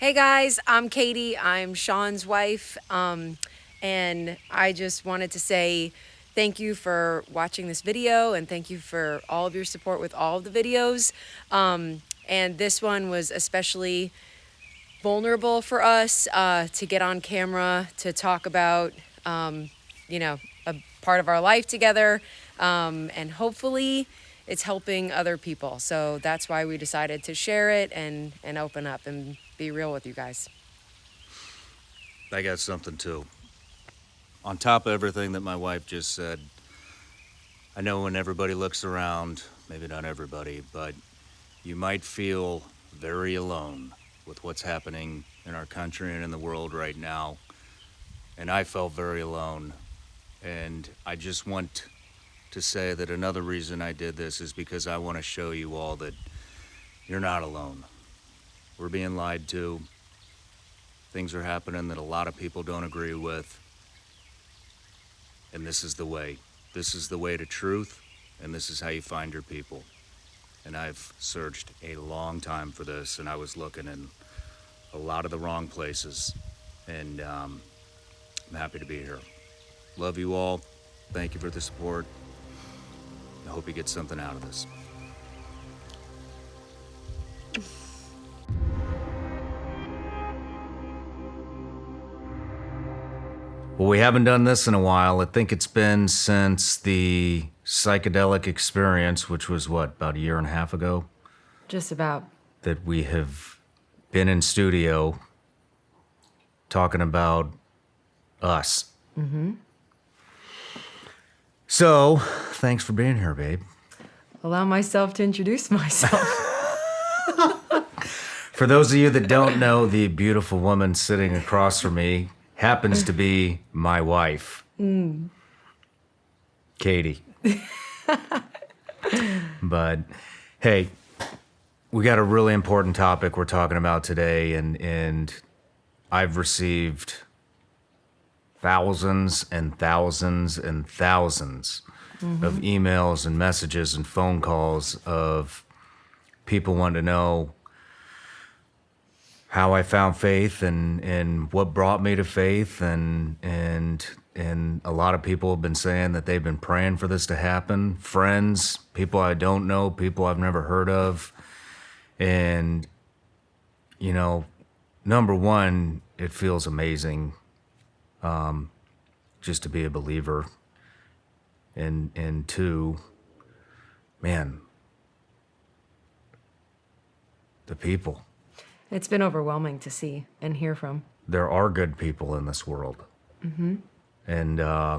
Hey guys, I'm Katie. I'm Shawn's wife. And I just wanted to say thank you for watching this video and thank you for all of your support with all of the videos. And this one was especially vulnerable for us to get on camera to talk about, a part of our life together. And hopefully it's helping other people. So that's why we decided to share it and open up and be real with you guys. I got something too. On top of everything that my wife just said, I know when everybody looks around, maybe not everybody, but you might feel very alone with what's happening in our country and in the world right now. And I felt very alone. And I just want to say that another reason I did this is because I want to show you all that you're not alone. We're being lied to. Things are happening that a lot of people don't agree with. And this is the way. This is the way to truth, and this is how you find your people. And I've searched a long time for this, and I was looking in a lot of the wrong places. And I'm happy to be here. Love you all. Thank you for the support. I hope you get something out of this. Well, we haven't done this in a while. I think it's been since the psychedelic experience, which was about a year and a half ago? Just about. That we have been in studio talking about us. Mm-hmm. So, thanks for being here, babe. Allow myself to introduce myself. For those of you that don't know, the beautiful woman sitting across from me happens to be my wife, Katie. But hey, we got a really important topic we're talking about today, and I've received thousands and thousands and thousands of emails and messages and phone calls of people wanting to know how I found faith and what brought me to faith, and a lot of people have been saying that they've been praying for this to happen. Friends, people I don't know, people I've never heard of. And, number one, it feels amazing just to be a believer. And two, man, the people. It's been overwhelming to see and hear from. There are good people in this world. Mm-hmm. And, I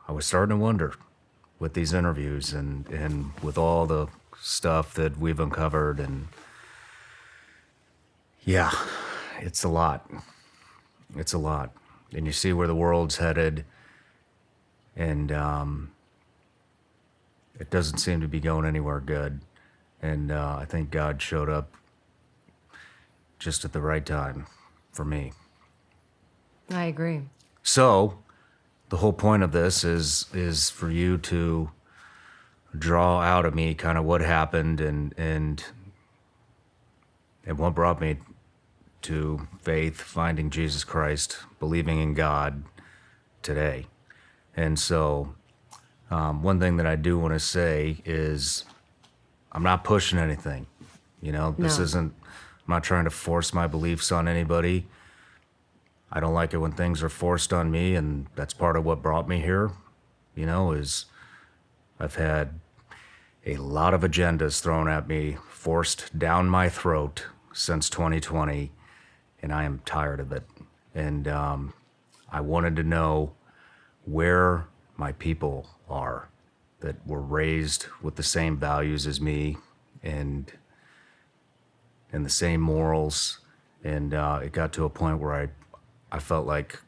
was starting to wonder with these interviews and with all the stuff that we've uncovered. And yeah, it's a lot. It's a lot. And you see where the world's headed. And it doesn't seem to be going anywhere good. And I think God showed up just at the right time for me. I agree. So, the whole point of this is for you to draw out of me kind of what happened and what brought me to faith, finding Jesus Christ, believing in God today. And so, one thing that I do want to say is I'm not pushing anything. This isn't, I'm not trying to force my beliefs on anybody. I don't like it when things are forced on me, and that's part of what brought me here, is I've had a lot of agendas thrown at me, forced down my throat since 2020, and I am tired of it. And I wanted to know where my people are that were raised with the same values as me and the same morals. And it got to a point where I felt like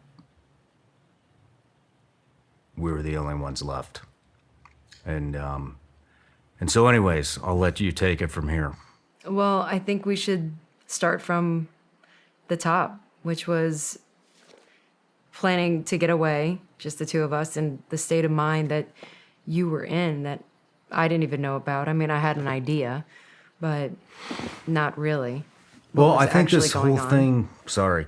we were the only ones left. And so anyways, I'll let you take it from here. Well, I think we should start from the top, which was planning to get away, just the two of us, and the state of mind that you were in that I didn't even know about. I mean, I had an idea, but not really. what was I think actually this going whole on. thing. Sorry,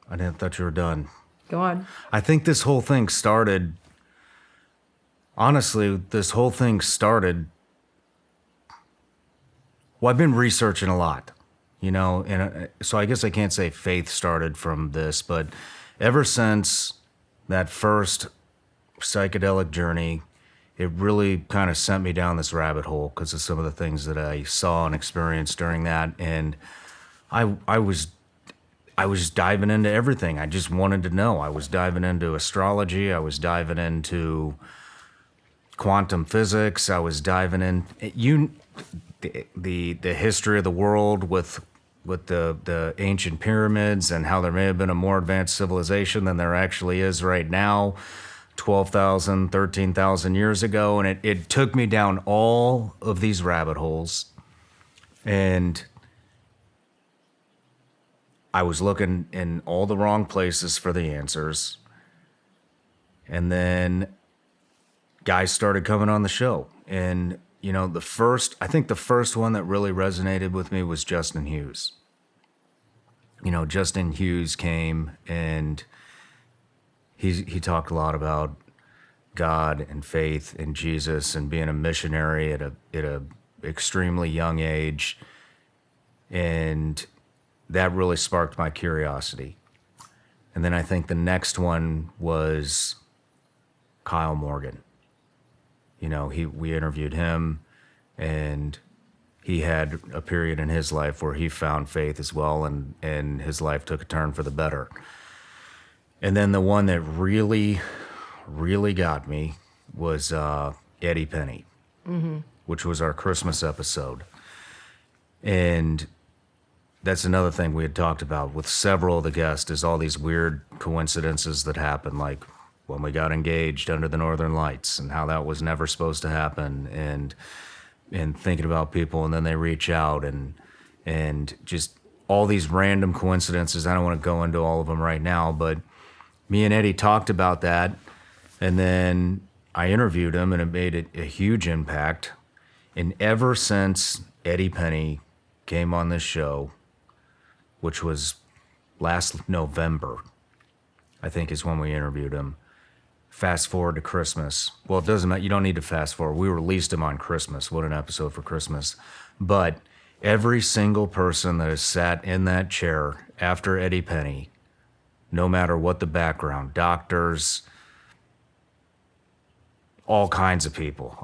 I didn't thought you were done. Go on. I think this whole thing started. Honestly, this whole thing started. Well, I've been researching a lot, and so I guess I can't say faith started from this, but ever since that first psychedelic journey, it really kind of sent me down this rabbit hole because of some of the things that I saw and experienced during that, and I was diving into everything. I just wanted to know. I was diving into astrology. I was diving into quantum physics. I was diving in the history of the world with the ancient pyramids and how there may have been a more advanced civilization than there actually is right now, 12,000, 13,000 years ago. And it took me down all of these rabbit holes. And I was looking in all the wrong places for the answers. And then guys started coming on the show. And, I think the first one that really resonated with me was Justin Hughes. Justin Hughes came and he talked a lot about God and faith and Jesus and being a missionary at a extremely young age. And that really sparked my curiosity. And then I think the next one was Kyle Morgan. We interviewed him, and he had a period in his life where he found faith as well, and his life took a turn for the better. And then the one that really, really got me was Eddie Penney, which was our Christmas episode. And that's another thing we had talked about with several of the guests is all these weird coincidences that happen, like when we got engaged under the Northern Lights and how that was never supposed to happen, and thinking about people and then they reach out and just all these random coincidences. I don't want to go into all of them right now, but me and Eddie talked about that, and then I interviewed him and it made a huge impact. And ever since Eddie Penney came on this show, which was last November, I think is when we interviewed him. Fast forward to Christmas. Well, it doesn't matter. You don't need to fast forward. We released him on Christmas. What an episode for Christmas. But every single person that has sat in that chair after Eddie Penney, no matter what the background, doctors, all kinds of people.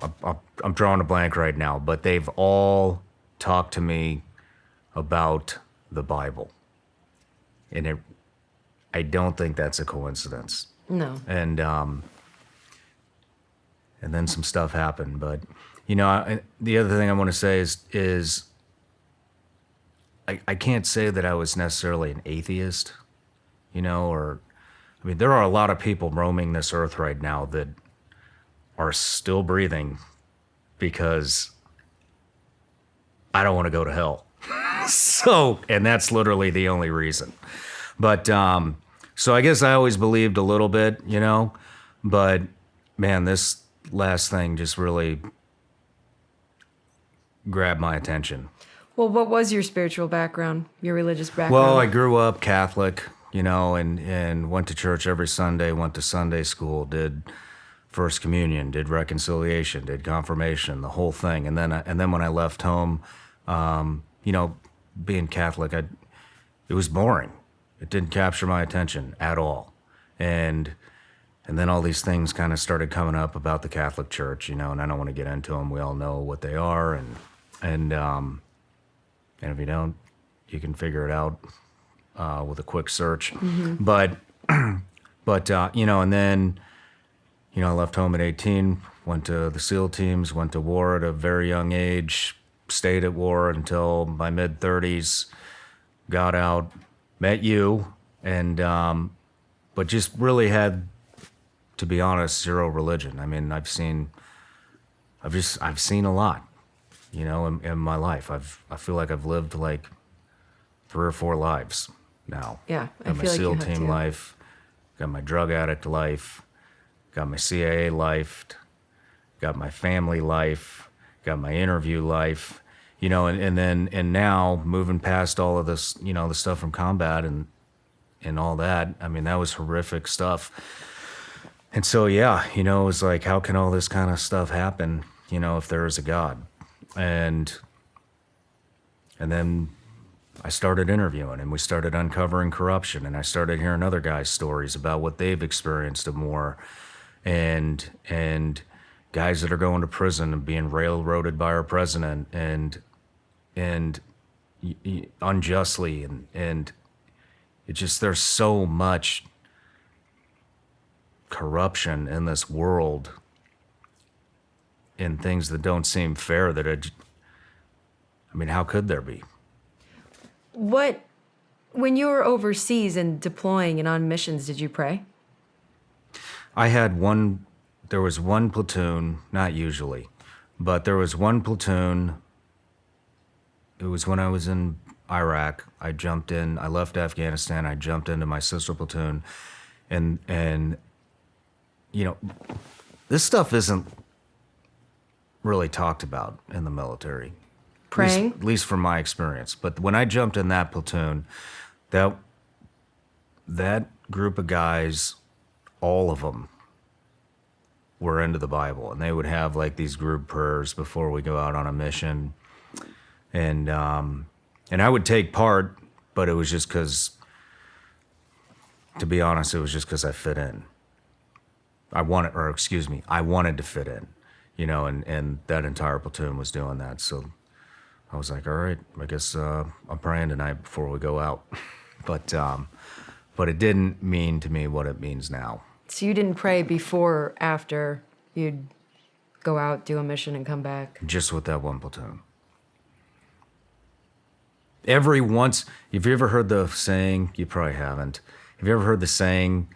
I'm drawing a blank right now, but they've all talked to me about the Bible. And I don't think that's a coincidence. No. And then some stuff happened. But, the other thing I want to say is I can't say that I was necessarily an atheist, there are a lot of people roaming this earth right now that are still breathing because I don't want to go to hell. And that's literally the only reason. But, so I guess I always believed a little bit, but man, this last thing just really grabbed my attention. Well, what was your spiritual background, your religious background? Well, I grew up Catholic, and went to church every Sunday, went to Sunday school, did First Communion, did reconciliation, did confirmation, the whole thing. And then when I left home, being Catholic, it was boring. It didn't capture my attention at all. And then all these things kind of started coming up about the Catholic Church, and I don't want to get into them. We all know what they are, and if you don't, you can figure it out with a quick search. Mm-hmm. But and then, I left home at 18, went to the SEAL teams, went to war at a very young age, stayed at war until my mid-30s, got out, met you, and but just really had, to be honest, zero religion. I mean, I've seen a lot, in my life. I feel like I've lived like 3 or 4 lives now. Yeah, got my SEAL team life, got my drug addict life, got my CIA life, got my family life, got my interview life, and now moving past all of this, the stuff from combat and all that. I mean, that was horrific stuff. And so, yeah, it was like, how can all this kind of stuff happen, if there is a God? And then I started interviewing, and we started uncovering corruption, and I started hearing other guys' stories about what they've experienced of war, and guys that are going to prison and being railroaded by our president and unjustly, and it just, there's so much corruption in this world in things that don't seem fair how could there be? When you were overseas and deploying and on missions, did you pray? There was one platoon, not usually, but there was one platoon. It was when I was in Iraq. I left Afghanistan, I jumped into my sister platoon, and this stuff isn't really talked about in the military. Praying? At least from my experience. But when I jumped in that platoon, that group of guys, all of them were into the Bible, and they would have like these group prayers before we go out on a mission. And I would take part, but it was just because, to be honest, it was just because I fit in. I wanted to fit in, and that entire platoon was doing that. So I was like, all right, I guess I'm praying tonight before we go out. But it didn't mean to me what it means now. So you didn't pray before or after you'd go out, do a mission, and come back? Just with that one platoon. Every once, have you ever heard the saying? You probably haven't. Have you ever heard the saying,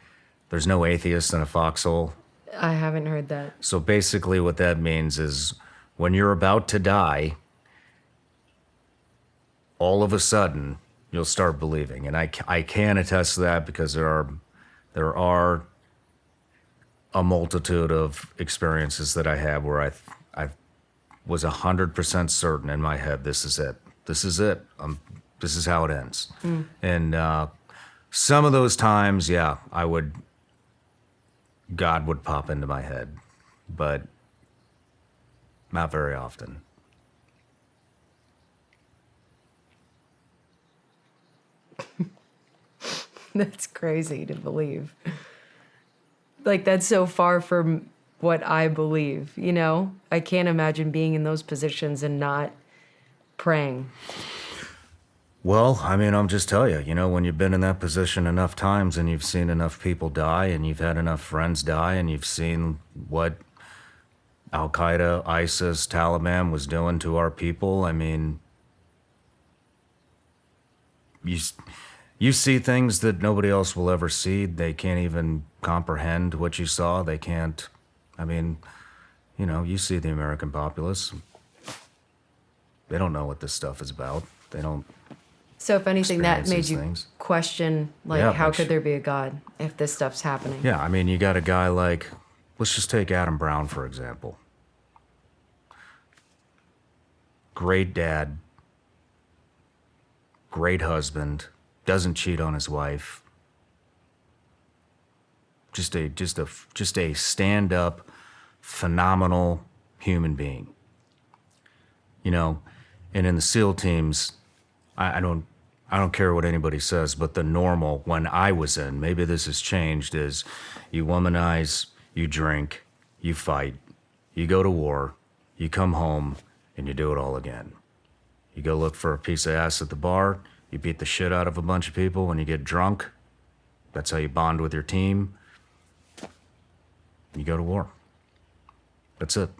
there's no atheist in a foxhole? I haven't heard that. So basically what that means is when you're about to die, all of a sudden you'll start believing. And I can attest to that because there are a multitude of experiences that I have where I was 100% certain in my head, this is it. This is it. This is how it ends. And some of those times, yeah, God would pop into my head, but not very often. That's crazy to believe. Like, that's so far from what I believe, I can't imagine being in those positions and not praying. Well, I'm just telling you, when you've been in that position enough times and you've seen enough people die and you've had enough friends die and you've seen what Al-Qaeda, ISIS, Taliban was doing to our people, you see things that nobody else will ever see. They can't even comprehend what you saw. They can't, you see the American populace. They don't know what this stuff is about. They don't. So if anything, that made you things. question, how could there be a God if this stuff's happening? Yeah, you got a guy like, let's just take Adam Brown, for example. Great dad, great husband, doesn't cheat on his wife. Just a stand-up, phenomenal human being. And in the SEAL teams, I don't care what anybody says, but the normal, when I was in, maybe this has changed, is you womanize, you drink, you fight, you go to war, you come home, and you do it all again. You go look for a piece of ass at the bar, you beat the shit out of a bunch of people when you get drunk. That's how you bond with your team. You go to war. That's it.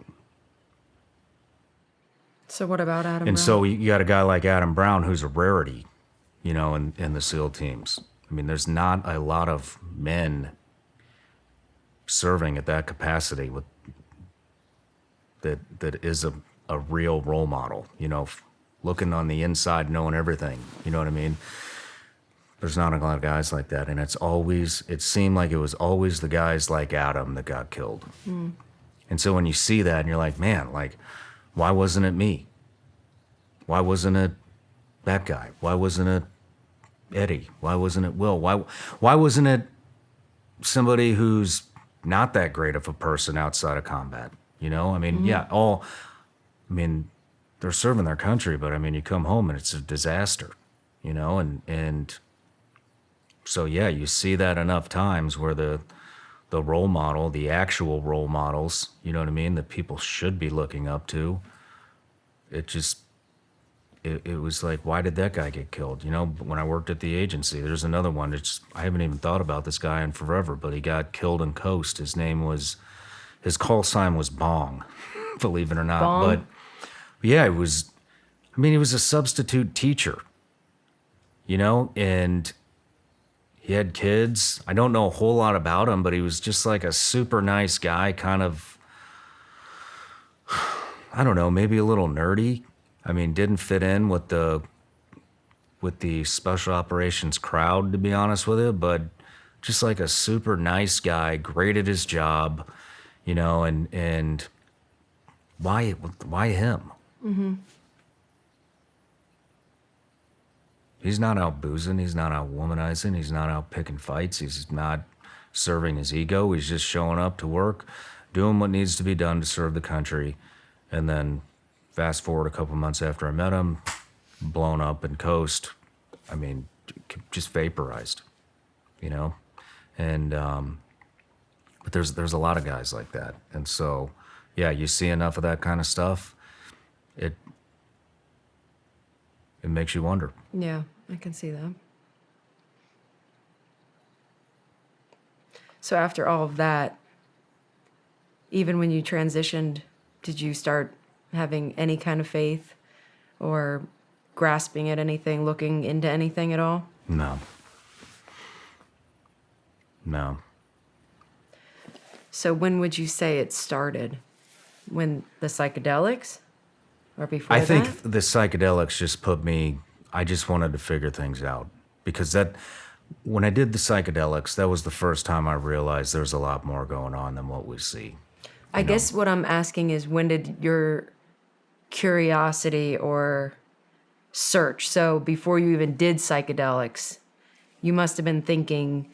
So what about Adam Brown? And so you got a guy like Adam Brown who's a rarity, in the SEAL teams. There's not a lot of men serving at that capacity that is a real role model, looking on the inside, knowing everything. You know what I mean? There's not a lot of guys like that. And it seemed like it was always the guys like Adam that got killed. And so when you see that and you're like, man, why wasn't it me? Why wasn't it that guy? Why wasn't it Eddie? Why wasn't it Will? Why wasn't it somebody who's not that great of a person outside of combat? You know, I mean, they're serving their country, but I mean, you come home and it's a disaster, you know, and so yeah, you see that enough times where the role model, the actual role models, you know what I mean, that people should be looking up to, it was like, why did that guy get killed? You know, when I worked at the agency, there's another one. I haven't even thought about this guy in forever, but he got killed in Coast. His call sign was Bong, believe it or not. Bong? But yeah, he was a substitute teacher, you know, and he had kids. I don't know a whole lot about him, but he was just like a super nice guy, kind of, I don't know, maybe a little nerdy. I mean, didn't fit in with the special operations crowd, to be honest with you, but just like a super nice guy, great at his job, you know, and why him? Mm-hmm. He's not out boozing, he's not out womanizing, he's not out picking fights, he's not serving his ego, he's just showing up to work, doing what needs to be done to serve the country, and then fast forward a couple months after I met him, blown up in Coast. I mean, just vaporized, you know? And, but there's a lot of guys like that. And so, yeah, you see enough of that kind of stuff, it makes you wonder. Yeah, I can see that. So after all of that, even when you transitioned, did you start having any kind of faith or grasping at anything, looking into anything at all? No. So when would you say it started? When the psychedelics? Or before I that? think the psychedelics just I just wanted to figure things out. Because when I did the psychedelics, that was the first time I realized there's a lot more going on than what we see. I guess what I'm asking is, when did your curiosity or search, so before you even did psychedelics, you must have been thinking,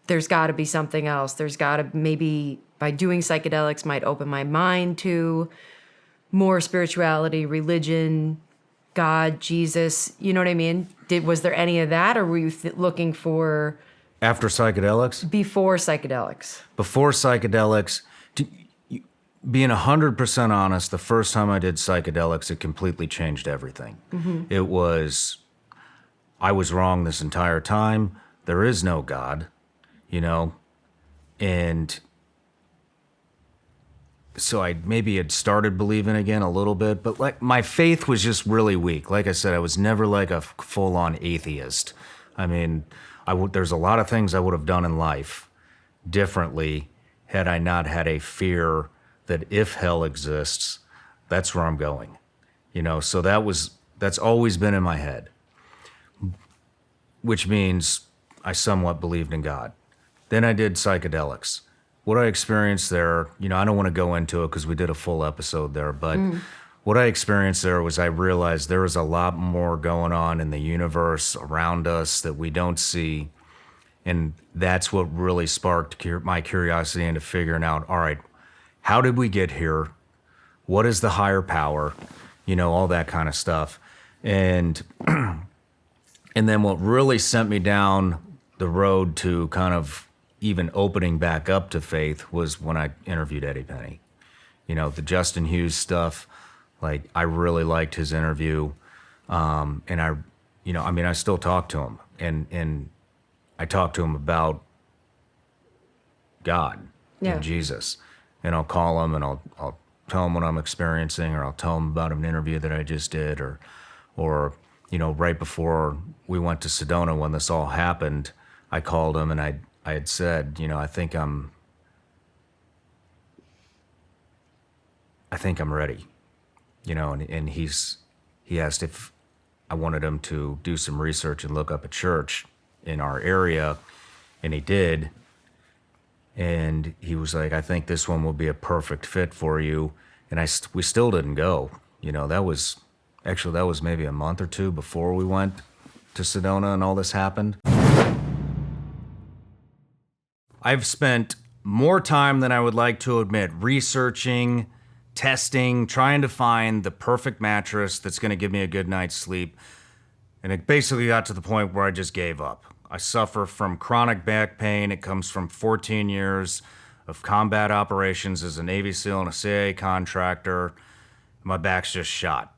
there's got to be something else. There's got to, maybe by doing psychedelics might open my mind to more spirituality, religion, God, Jesus, you know what I mean? Was there any of that, or were you looking for... After psychedelics? Before psychedelics. Before psychedelics, being 100% honest, the first time I did psychedelics, it completely changed everything. Mm-hmm. I was wrong this entire time. There is no God, you know? And so I maybe had started believing again a little bit, but like my faith was just really weak. Like I said, I was never like a full-on atheist. I mean, there's a lot of things I would have done in life differently had I not had a fear that if hell exists, that's where I'm going. You know, so that's always been in my head, which means I somewhat believed in God. Then I did psychedelics. What I experienced there, you know, I don't want to go into it because we did a full episode there, but what I experienced there was I realized there is a lot more going on in the universe around us that we don't see. And that's what really sparked my curiosity into figuring out, all right, how did we get here? What is the higher power? You know, all that kind of stuff. And then what really sent me down the road to kind of even opening back up to faith was when I interviewed Eddie Penney. You know, the Justin Hughes stuff, like I really liked his interview. And I still talk to him and I talk to him about God and Jesus. And I'll call him and I'll tell him what I'm experiencing, or I'll tell him about an interview that I just did, or you know, right before we went to Sedona when this all happened, I called him and I had said, you know, I think I'm ready, you know, and he asked if I wanted him to do some research and look up a church in our area, and he did. And he was like, I think this one will be a perfect fit for you. And we still didn't go. You know, that was Actually, that was maybe a month or two before we went to Sedona and all this happened. I've spent more time than I would like to admit researching, testing, trying to find the perfect mattress that's going to give me a good night's sleep. And it basically got to the point where I just gave up. I suffer from chronic back pain. It comes from 14 years of combat operations as a Navy SEAL and a CIA contractor. My back's just shot.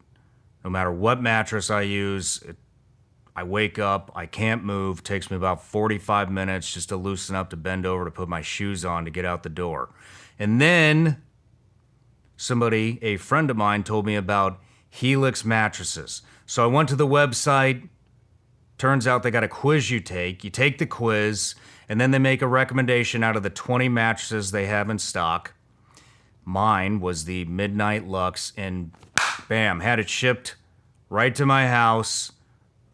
No matter what mattress I use, I wake up, I can't move. It takes me about 45 minutes just to loosen up, to bend over, to put my shoes on, to get out the door. And then somebody, a friend of mine, told me about Helix mattresses. So I went to the website. Turns out they got a quiz you take. You take the quiz, and then they make a recommendation out of the 20 mattresses they have in stock. Mine was the Midnight Lux, and bam, had it shipped right to my house.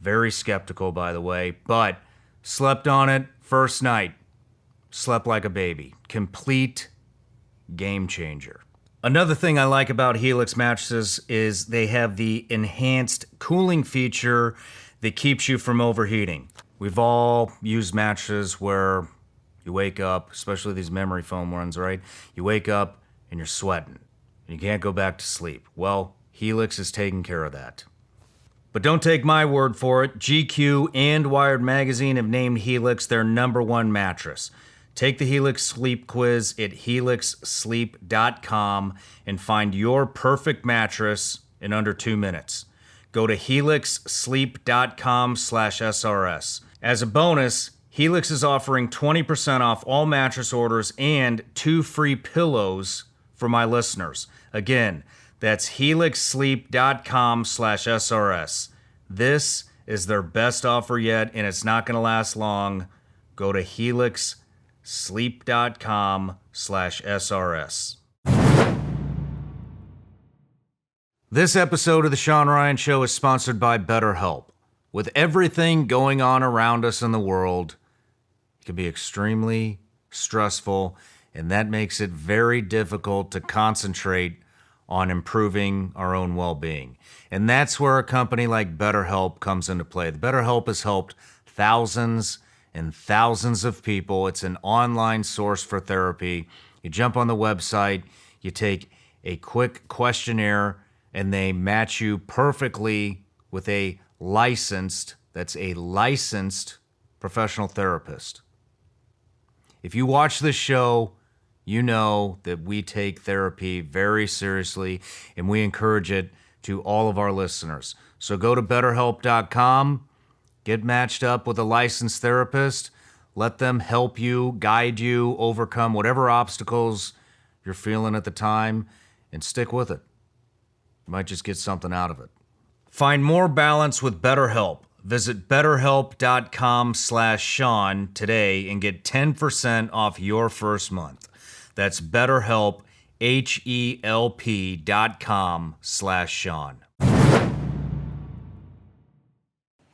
Very skeptical, by the way, but slept on it first night. Slept like a baby. Complete game changer. Another thing I like about Helix mattresses is they have the enhanced cooling feature that keeps you from overheating. We've all used mattresses where you wake up, especially these memory foam ones, right? You wake up and you're sweating. And you can't go back to sleep. Well, Helix is taking care of that. But don't take my word for it. GQ and Wired Magazine have named Helix their #1 mattress. Take the Helix Sleep Quiz at helixsleep.com and find your perfect mattress in under 2 minutes. Go to helixsleep.com/SRS. As a bonus, Helix is offering 20% off all mattress orders and 2 free pillows for my listeners. Again, that's helixsleep.com/SRS. This is their best offer yet, and it's not going to last long. Go to helixsleep.com/SRS. This episode of The Shawn Ryan Show is sponsored by BetterHelp. With everything going on around us in the world, it can be extremely stressful, and that makes it very difficult to concentrate on improving our own well-being. And that's where a company like BetterHelp comes into play. The BetterHelp has helped thousands and thousands of people. It's an online source for therapy. You jump on the website, you take a quick questionnaire, and they match you perfectly with a licensed professional therapist. If you watch this show, you know that we take therapy very seriously, and we encourage it to all of our listeners. So go to BetterHelp.com, get matched up with a licensed therapist, let them help you, guide you, overcome whatever obstacles you're feeling at the time, and stick with it. You might just get something out of it. Find more balance with BetterHelp. Visit BetterHelp.com/Shawn today and get 10% off your first month. That's BetterHelp, HELP.com/Shawn.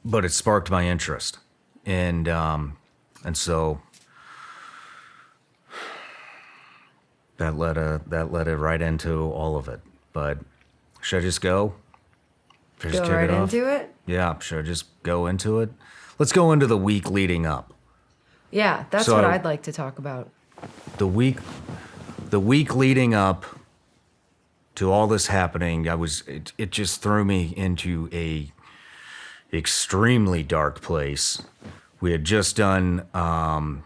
But it sparked my interest. And so that led it right into all of it. But should I just go? Should I just Go kick right it off? into it? Yeah, should I just go into it? Let's go into the week leading up. Yeah, that's So- what I'd like to talk about. The week leading up to all this happening, it just threw me into a extremely dark place. We had just done, I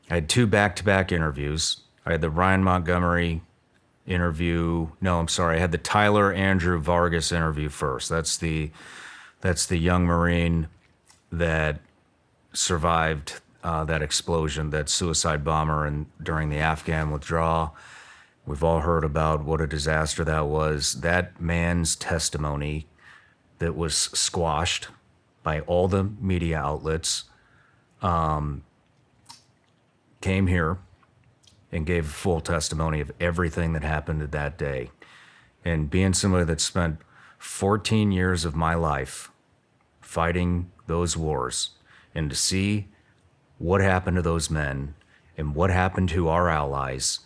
had 2 back-to-back interviews. I had the Ryan Montgomery interview. No, I'm sorry. I had the Tyler Andrew Vargus interview first. That's the young Marine that survived that explosion, that suicide bomber, and during the Afghan withdrawal. We've all heard about what a disaster that was. That man's testimony that was squashed by all the media outlets came here and gave a full testimony of everything that happened that day. And being somebody that spent 14 years of my life fighting those wars, and to see what happened to those men and what happened to our allies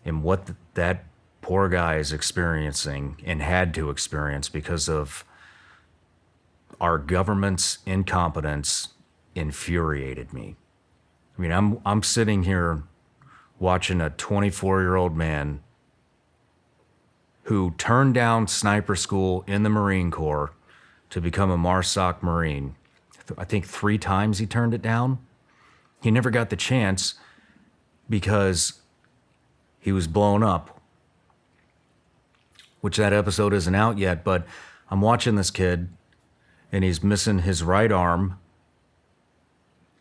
and what that poor guy is experiencing and had to experience because of our government's incompetence infuriated me. I mean, I'm sitting here watching a 24-year-old man who turned down sniper school in the Marine Corps to become a MARSOC Marine. I think 3 times he turned it down. He never got the chance because he was blown up, which that episode isn't out yet, but I'm watching this kid and he's missing his right arm.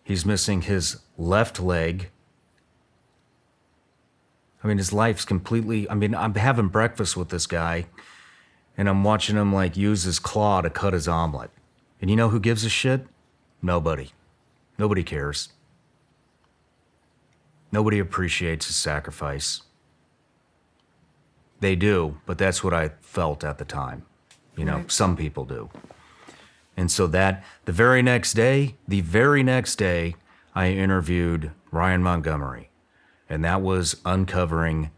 He's missing his left leg. I mean, his life's completely, I mean, I'm having breakfast with this guy and I'm watching him like use his claw to cut his omelet. And you know who gives a shit? Nobody. Nobody cares. Nobody appreciates his sacrifice. They do, but that's what I felt at the time. You know, Right. Some people do. And so that, the very next day, I interviewed Ryan Montgomery. And that was uncovering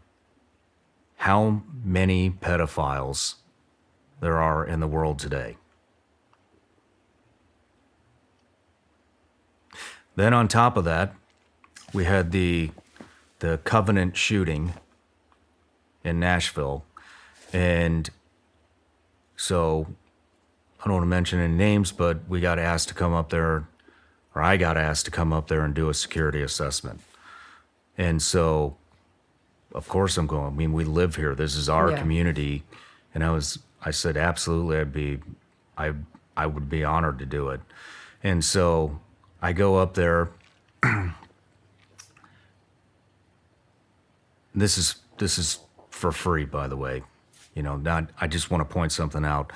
how many pedophiles there are in the world today. Then on top of that, we had the Covenant shooting in Nashville. And so I don't want to mention any names, but we got asked to come up there, or I got asked to come up there and do a security assessment. And so, of course I'm going. I mean, we live here. This is our community. And I said, absolutely, I would be honored to do it. And so I go up there. This is for free, by the way. You know, I just want to point something out.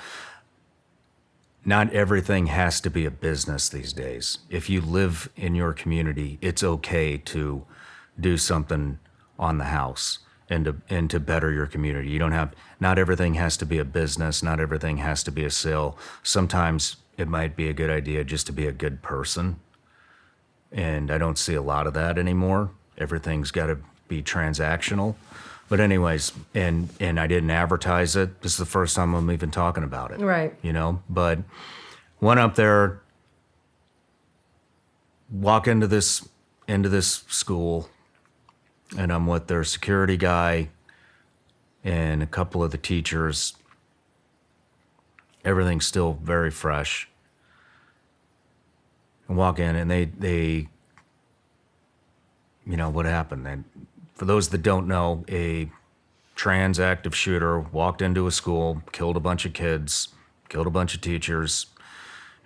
Not everything has to be a business these days. If you live in your community, it's okay to do something on the house and to better your community. You don't have, not everything has to be a business, not everything has to be a sale. Sometimes it might be a good idea just to be a good person. And I don't see a lot of that anymore. Everything's got to be transactional. But anyways, and I didn't advertise it. This is the first time I'm even talking about it. Right. You know, but went up there, walk into this school, and I'm with their security guy and a couple of the teachers. Everything's still very fresh. And walk in, and they you know, what happened? And for those that don't know, a trans active shooter walked into a school, killed a bunch of kids, killed a bunch of teachers,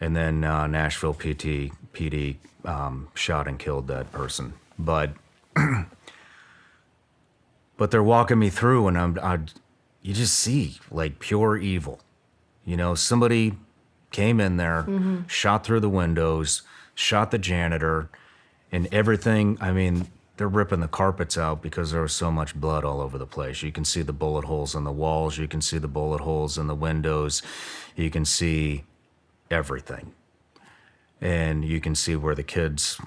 and then Nashville PD shot and killed that person. But they're walking me through, and you just see like pure evil. You know, somebody came in there, shot through the windows, shot the janitor, and everything. I mean, they're ripping the carpets out because there was so much blood all over the place. You can see the bullet holes in the walls. You can see the bullet holes in the windows. You can see everything. And you can see where the kids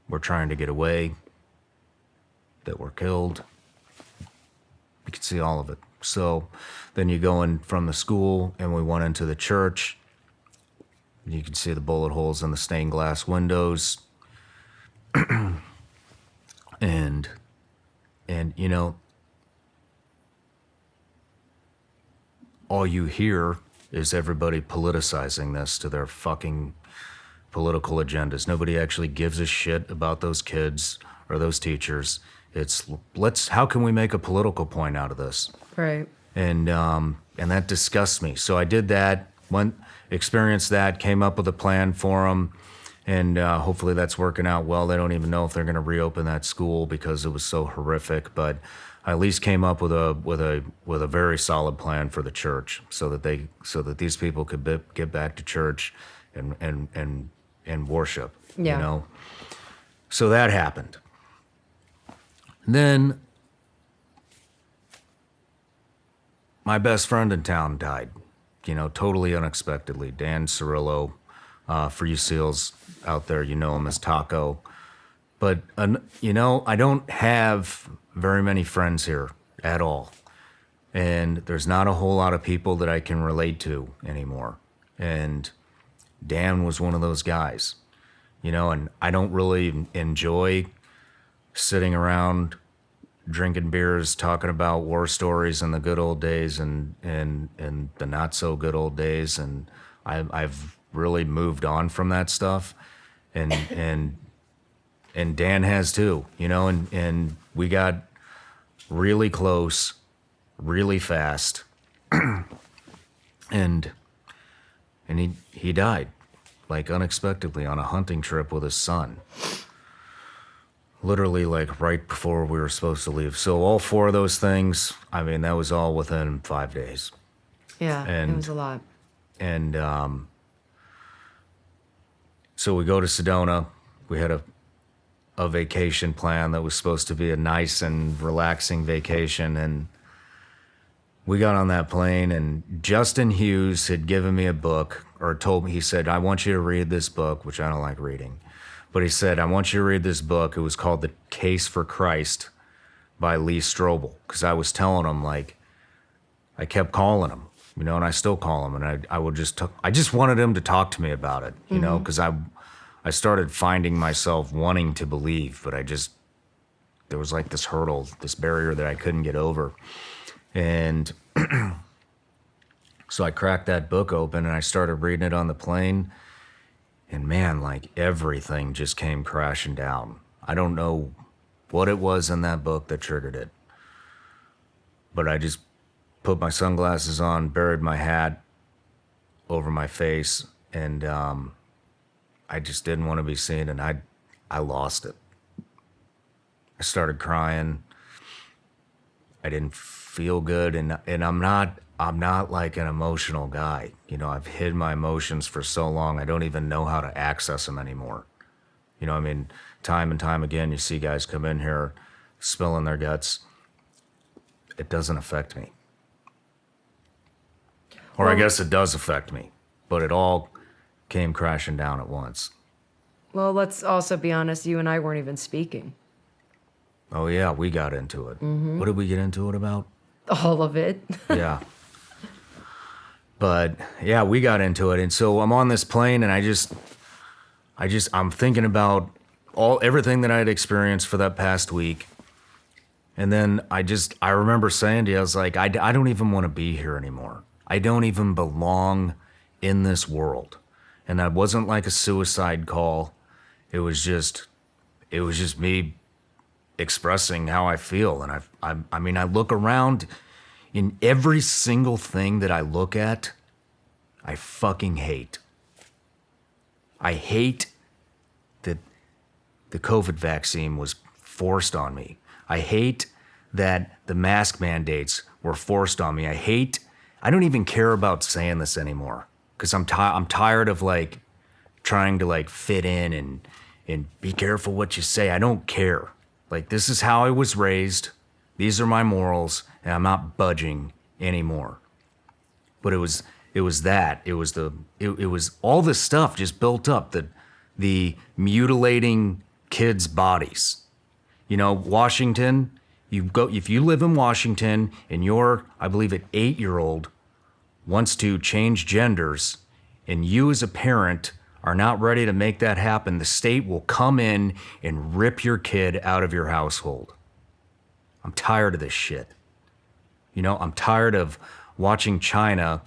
were trying to get away, that were killed. You can see all of it. So then you go in from the school, and we went into the church. You can see the bullet holes in the stained glass windows. and you know, all you hear is everybody politicizing this to their fucking political agendas. Nobody actually gives a shit about those kids or those teachers. It's how can we make a political point out of this? Right. And that disgusts me. So I did that, experienced that, came up with a plan for them, and hopefully that's working out well. They don't even know if they're going to reopen that school because it was so horrific. But I at least came up with a very solid plan for the church, so that these people could get back to church and worship. Yeah. You know. So that happened. Then my best friend in town died, you know, totally unexpectedly. Dan Cerillo, for you SEALs out there, you know him as Taco. But, you know, I don't have very many friends here at all. and there's not a whole lot of people that I can relate to anymore. And Dan was one of those guys, you know, and I don't really enjoy sitting around drinking beers, talking about war stories and the good old days and the not so good old days. And I've really moved on from that stuff. And Dan has too, you know, and we got really close, really fast. and he died, like, unexpectedly on a hunting trip with his son. Literally, like, right before we were supposed to leave. So all 4 of those things, I mean, that was all within 5 days. Yeah, And it was a lot. And so we go to Sedona. We had a vacation plan that was supposed to be a nice and relaxing vacation. And we got on that plane, and Justin Hughes had given me a book, or told me, he said, I want you to read this book, which I don't like reading. But he said, I want you to read this book. It was called The Case for Christ by Lee Strobel. Because I was telling him, like, I kept calling him, you know, and I still call him. And I would just, I just wanted him to talk to me about it, you know, because I started finding myself wanting to believe, but there was like this hurdle, this barrier that I couldn't get over. And so I cracked that book open and I started reading it on the plane. And man, like, everything just came crashing down. I don't know what it was in that book that triggered it. But I just put my sunglasses on, buried my hat over my face, and I just didn't want to be seen, and I lost it. I started crying. I didn't feel good, and I'm not like an emotional guy. You know, I've hid my emotions for so long, I don't even know how to access them anymore. You know, I mean, time and time again, you see guys come in here spilling their guts. It doesn't affect me. Or I guess it does affect me, but it all came crashing down at once. Well, let's also be honest, you and I weren't even speaking. Oh yeah, we got into it. What did we get into it about? All of it. Yeah. But yeah, we got into it. And so I'm on this plane and I'm thinking about everything that I had experienced for that past week. And then I remember saying to you, I was like, I don't even want to be here anymore. I don't even belong in this world. And that wasn't like a suicide call. It was just me expressing how I feel. And I mean, I look around, in every single thing that I look at, I fucking hate. I hate that the COVID vaccine was forced on me. I hate that the mask mandates were forced on me. I don't even care about saying this anymore, because I'm tired of, like, trying to, like, fit in and be careful what you say. I don't care. Like, this is how I was raised. These are my morals, and I'm not budging anymore. But it was all this stuff just built up, the mutilating kids' bodies. You know, Washington, if you live in Washington and your, I believe, an 8-year-old wants to change genders, and you as a parent are not ready to make that happen, the state will come in and rip your kid out of your household. I'm tired of this shit. You know, I'm tired of watching China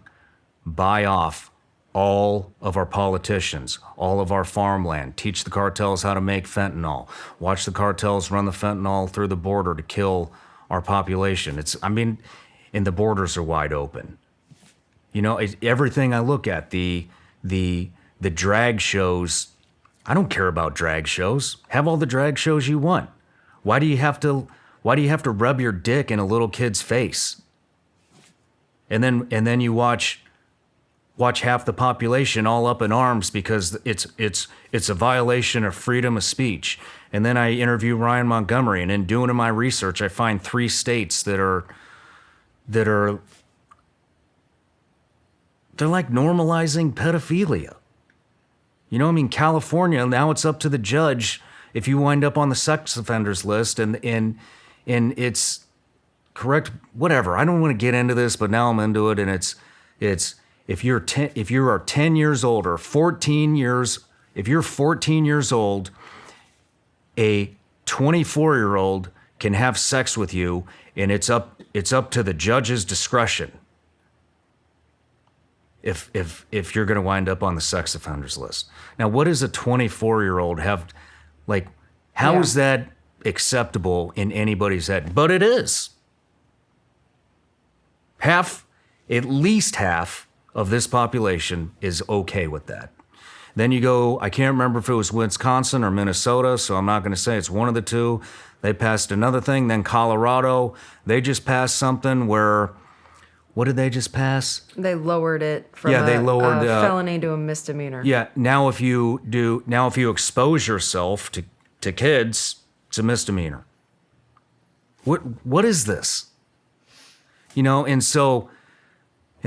buy off all of our politicians, all of our farmland, teach the cartels how to make fentanyl, watch the cartels run the fentanyl through the border to kill our population. And the borders are wide open. You know, everything I look at, the drag shows, I don't care about drag shows. Have all the drag shows you want. Why do you have to rub your dick in a little kid's face? And then you watch half the population all up in arms because it's a violation of freedom of speech. And then I interview Ryan Montgomery, and in doing my research, I find 3 states that are they're like normalizing pedophilia. You know, I mean, California, now it's up to the judge if you wind up on the sex offenders list, and it's correct, whatever. I don't want to get into this, but now I'm into it, and it's if you are 10 years old or 14 years, if you're 14 years old, a 24-year-old can have sex with you, and it's up to the judge's discretion if you're going to wind up on the sex offenders list. Now, what does a 24-year-old have, like, how is that acceptable in anybody's head? But it is. At least half of this population is okay with that. Then you go, I can't remember if it was Wisconsin or Minnesota, so I'm not going to say it's one of the two. They passed another thing. Then Colorado, they just passed something where, what did they just pass? They lowered it from they lowered a felony to a misdemeanor. Yeah, now if you expose yourself to kids, it's a misdemeanor. What is this? You know, and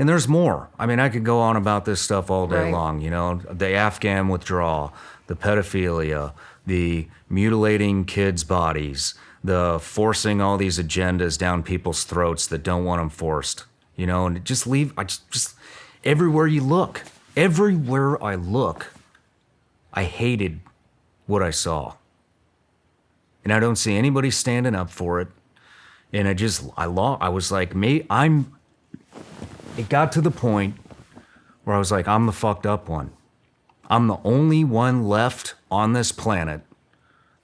there's more. I mean, I could go on about this stuff all day long, you know, the Afghan withdrawal, the pedophilia, the mutilating kids' bodies, the forcing all these agendas down people's throats that don't want them forced, you know, and just everywhere I look, I hated what I saw. And I don't see anybody standing up for it. And I was like, it got to the point where I was like, I'm the fucked up one. I'm the only one left on this planet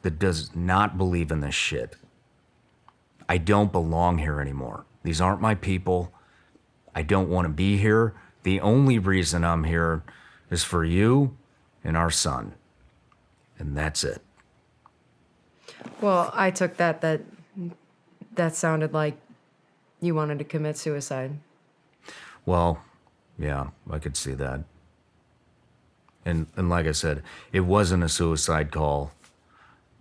that does not believe in this shit. I don't belong here anymore. These aren't my people. I don't want to be here. The only reason I'm here is for you and our son. And that's it. Well, I took that sounded like you wanted to commit suicide. Well, yeah, I could see that. And like I said, it wasn't a suicide call.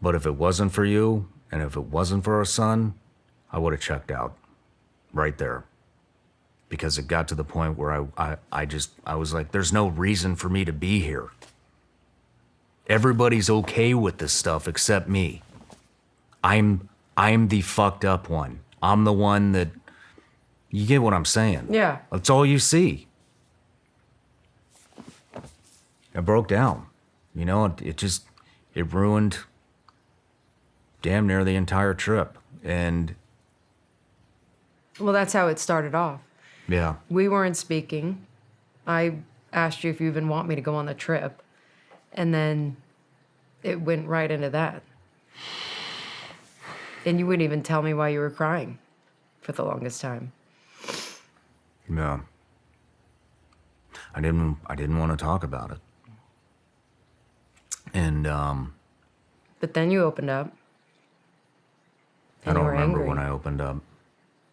But if it wasn't for you, and if it wasn't for our son, I would have checked out right there. Because it got to the point where I was like, there's no reason for me to be here. Everybody's okay with this stuff except me. I'm the fucked up one. I'm the one that, you get what I'm saying? Yeah. That's all you see. I broke down. You know, it ruined damn near the entire trip. And well, that's how it started off. yeah. We weren't speaking. I asked you if you even want me to go on the trip. And then it went right into that. And you wouldn't even tell me why you were crying for the longest time. Yeah. I didn't want to talk about it. And But then you opened up. I don't remember when I opened up.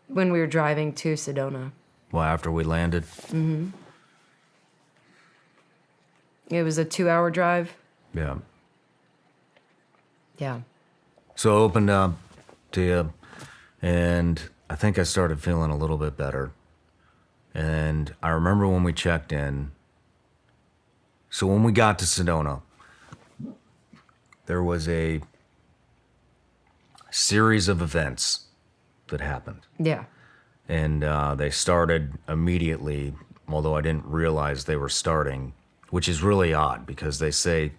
When we were driving to Sedona. Well, after we landed. Mm-hmm. It was a 2-hour drive. Yeah. Yeah. So I opened up to you, and I think I started feeling a little bit better. And I remember when we checked in. So when we got to Sedona, there was a series of events that happened. Yeah. And they started immediately, although I didn't realize they were starting, which is really odd because they say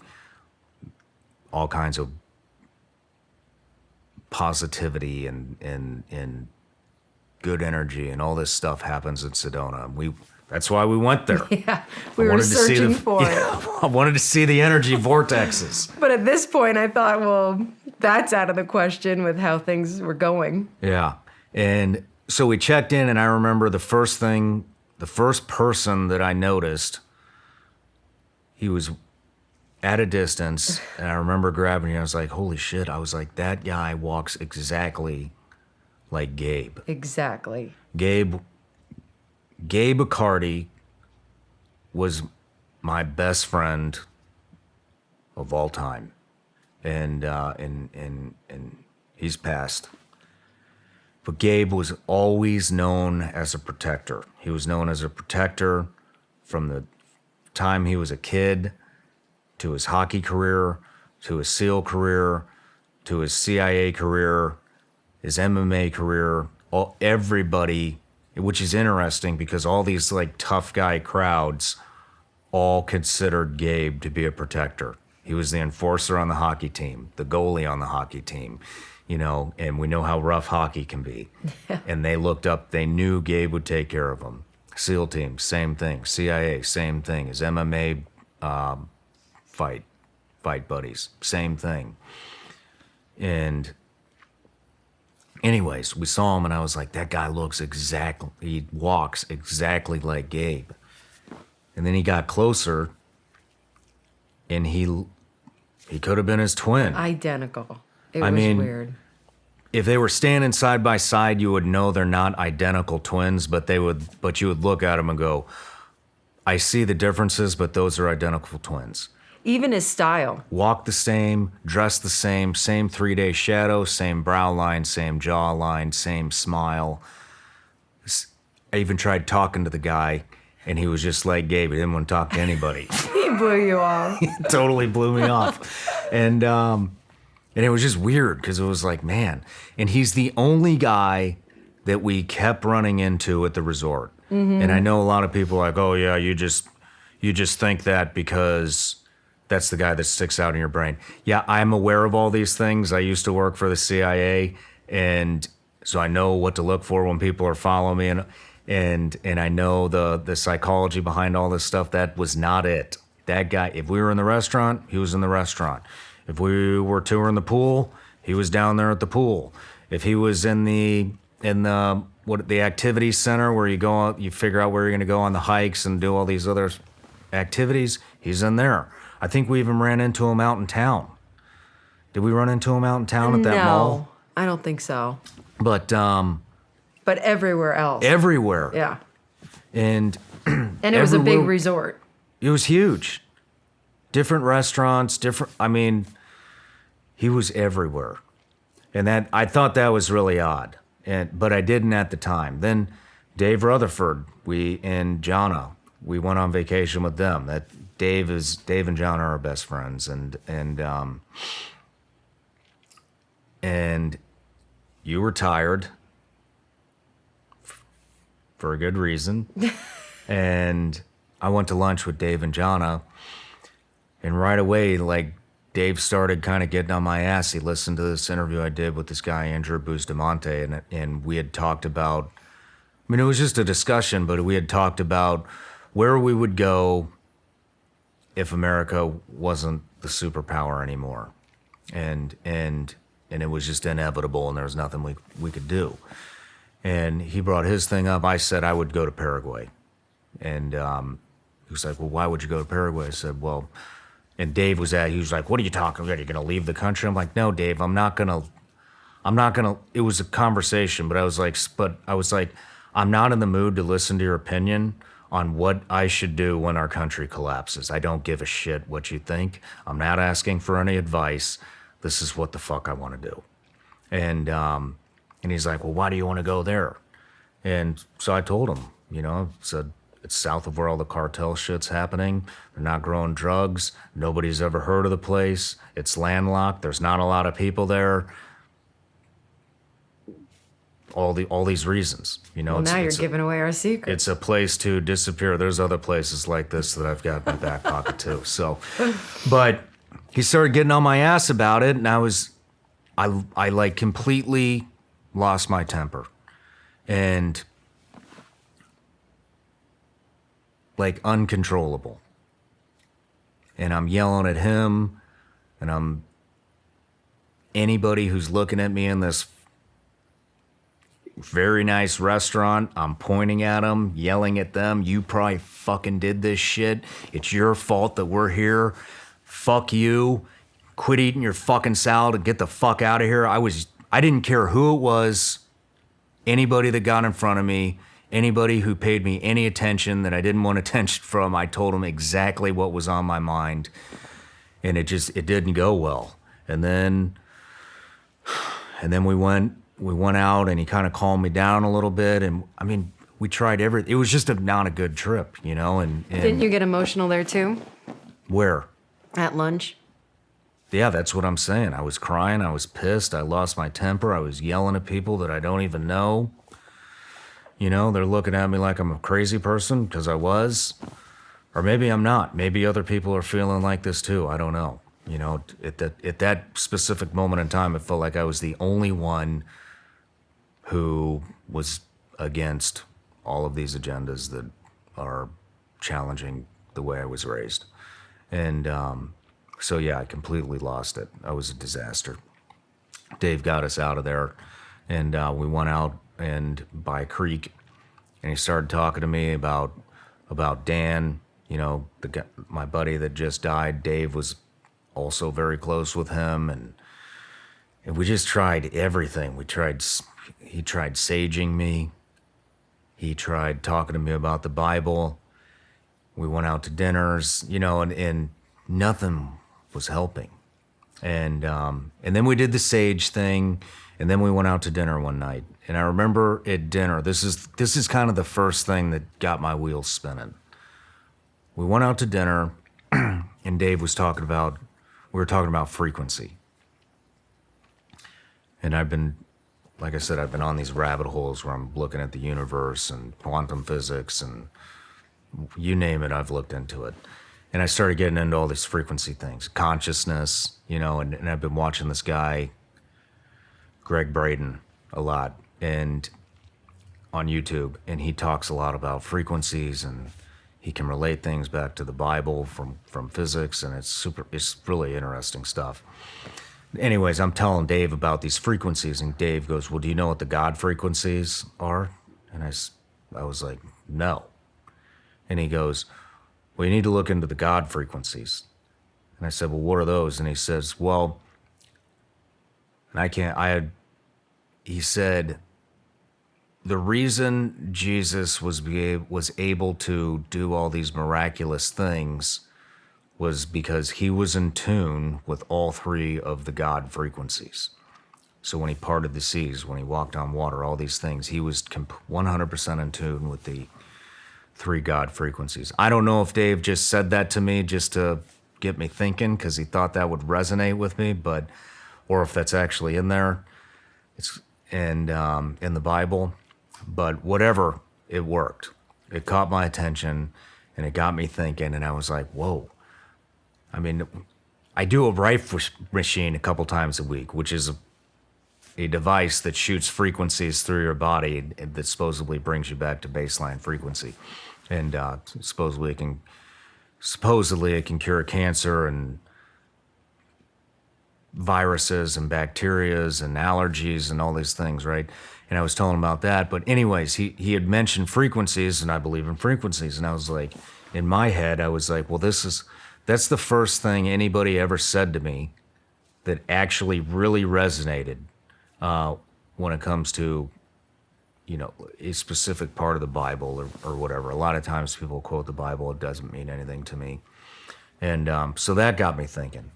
all kinds of positivity and good energy and all this stuff happens in Sedona. That's why we went there. Yeah, we were searching for it. I wanted to see the energy vortexes. But at this point, I thought, well, that's out of the question with how things were going. Yeah. And so we checked in, and I remember the first person that I noticed, he was at a distance, and I remember grabbing him. I was like, holy shit. I was like, that guy walks exactly like Gabe. Exactly. Gabe Accardi was my best friend of all time. And he's passed. But Gabe was always known as a protector. He was known as a protector from the time he was a kid to his hockey career, to his SEAL career, to his CIA career, his MMA career, everybody, which is interesting because all these like tough guy crowds all considered Gabe to be a protector. He was the enforcer on the hockey team, the goalie on the hockey team, you know, and we know how rough hockey can be. And they looked up, they knew Gabe would take care of them. SEAL team, same thing. CIA, same thing. His MMA fight buddies, same thing. And anyways, we saw him and I was like, that guy he walks exactly like Gabe. And then he got closer and he could have been his twin. Identical. It I was mean, weird. If they were standing side by side, you would know they're not identical twins, but you would look at them and go, I see the differences, but those are identical twins. Even his style. Walk the same, dress the same 3-day shadow, same brow line, same jaw line, same smile. I even tried talking to the guy, and he was just like Gabe. He didn't want to talk to anybody. He blew you off. He totally blew me off. And it was just weird because it was like, man. And he's the only guy that we kept running into at the resort. Mm-hmm. And I know a lot of people are like, oh, yeah, you just think that because that's the guy that sticks out in your brain. Yeah, I'm aware of all these things. I used to work for the CIA, and so I know what to look for when people are following me, and I know the psychology behind all this stuff. That was not it. That guy, if we were in the restaurant, he was in the restaurant. If we were touring the pool, he was down there at the pool. If he was in the activity center where you go out, you figure out where you're going to go on the hikes and do all these other activities, he's in there. I think we even ran into him out in town. Did we run into him out in town at that mall? No, I don't think so. But everywhere else. Everywhere. Yeah. And it was a big resort. It was huge. Different restaurants, he was everywhere. And that I thought that was really odd. But I didn't at the time. Then Dave Rutherford, and Jonna, we went on vacation with them. That Dave and John are our best friends, and you were tired for a good reason. And I went to lunch with Dave and Jonna, and right away, like, Dave started kind of getting on my ass. He listened to this interview I did with this guy, Andrew Bustamante, and we had talked about, it was just a discussion, but we had talked about where we would go if America wasn't the superpower anymore. And it was just inevitable, and there was nothing we could do. And he brought his thing up. I said I would go to Paraguay. And he was like, well, why would you go to Paraguay? I said, well, and Dave he was like, what are you talking about? Are you going to leave the country? I'm like, no, Dave, I'm not going to, it was a conversation, but I was like, I'm not in the mood to listen to your opinion on what I should do when our country collapses. I don't give a shit what you think. I'm not asking for any advice. This is what the fuck I want to do. And he's like, well, why do you want to go there? And so I told him, said, it's south of where all the cartel shit's happening. They're not growing drugs. Nobody's ever heard of the place. It's landlocked. There's not a lot of people there. All these reasons, Well, now you're giving away our secret. It's a place to disappear. There's other places like this that I've got in my back pocket too. So, but he started getting on my ass about it, and I like completely lost my temper, and like uncontrollable. And I'm yelling at him, and anybody who's looking at me in this very nice restaurant, I'm pointing at them, yelling at them. You probably fucking did this shit. It's your fault that we're here. Fuck you. Quit eating your fucking salad and get the fuck out of here. I didn't care who it was. Anybody that got in front of me, anybody who paid me any attention that I didn't want attention from, I told them exactly what was on my mind. And it didn't go well. And then we went out, and he kind of calmed me down a little bit. And we tried everything. It was just not a good trip, and Didn't you get emotional there too? Where? At lunch? Yeah, that's what I'm saying. I was crying. I was pissed. I lost my temper. I was yelling at people that I don't even know. They're looking at me like I'm a crazy person because I was, or maybe I'm not. Maybe other people are feeling like this too. I don't know. At that specific moment in time, it felt like I was the only one who was against all of these agendas that are challenging the way I was raised. And so, yeah, I completely lost it. I was a disaster. Dave got us out of there, and we went out and by a creek, and he started talking to me about Dan, the guy, my buddy that just died. Dave was also very close with him, and we just tried everything. He tried saging me. He tried talking to me about the Bible. We went out to dinners, and nothing was helping. And then we did the sage thing, and then we went out to dinner one night. And I remember at dinner, this is kind of the first thing that got my wheels spinning. We went out to dinner, and Dave was talking about, we were talking about frequency. And like I said, I've been on these rabbit holes where I'm looking at the universe and quantum physics and you name it, I've looked into it. And I started getting into all these frequency things, consciousness, and I've been watching this guy, Greg Braden, a lot, and on YouTube, and he talks a lot about frequencies, and he can relate things back to the Bible from physics, and it's really interesting stuff. Anyways, I'm telling Dave about these frequencies, and Dave goes, well, do you know what the God frequencies are? And I was like, no. And he goes, well, you need to look into the God frequencies. And I said, well, what are those? And he says, well, he said, the reason Jesus was able to do all these miraculous things was because he was in tune with all three of the God frequencies. So when he parted the seas, when he walked on water, all these things, he was 100% in tune with the three God frequencies. I don't know if Dave just said that to me just to get me thinking because he thought that would resonate with me, or if that's actually in there. It's in the Bible, but whatever, it worked. It caught my attention, and it got me thinking, and I was like, whoa. I mean, I do a rifle machine a couple times a week, which is a device that shoots frequencies through your body that supposedly brings you back to baseline frequency. And supposedly it can cure cancer and viruses and bacterias and allergies and all these things, right? And I was telling him about that. But anyways, he had mentioned frequencies, and I believe in frequencies. And I was like, in my head, I was like, well, that's the first thing anybody ever said to me that actually really resonated when it comes to, a specific part of the Bible or whatever. A lot of times people quote the Bible. It doesn't mean anything to me. And so that got me thinking.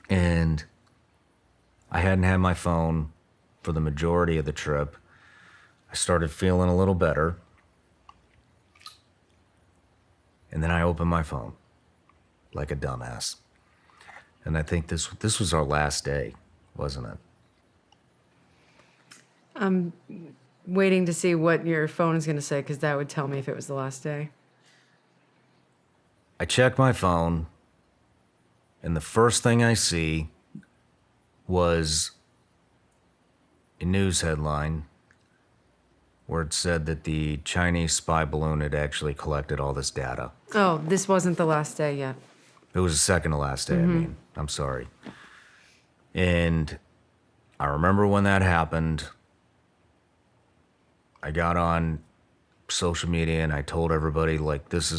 And I hadn't had my phone for the majority of the trip. I started feeling a little better. And then I opened my phone like a dumbass. And I think this was our last day, wasn't it? I'm waiting to see what your phone is going to say because that would tell me if it was the last day. I checked my phone, and the first thing I see was a news headline where it said that the Chinese spy balloon had actually collected all this data. Oh, this wasn't the last day yet. It was the second to last day, I mean. I'm sorry. And I remember when that happened, I got on social media and I told everybody, like, these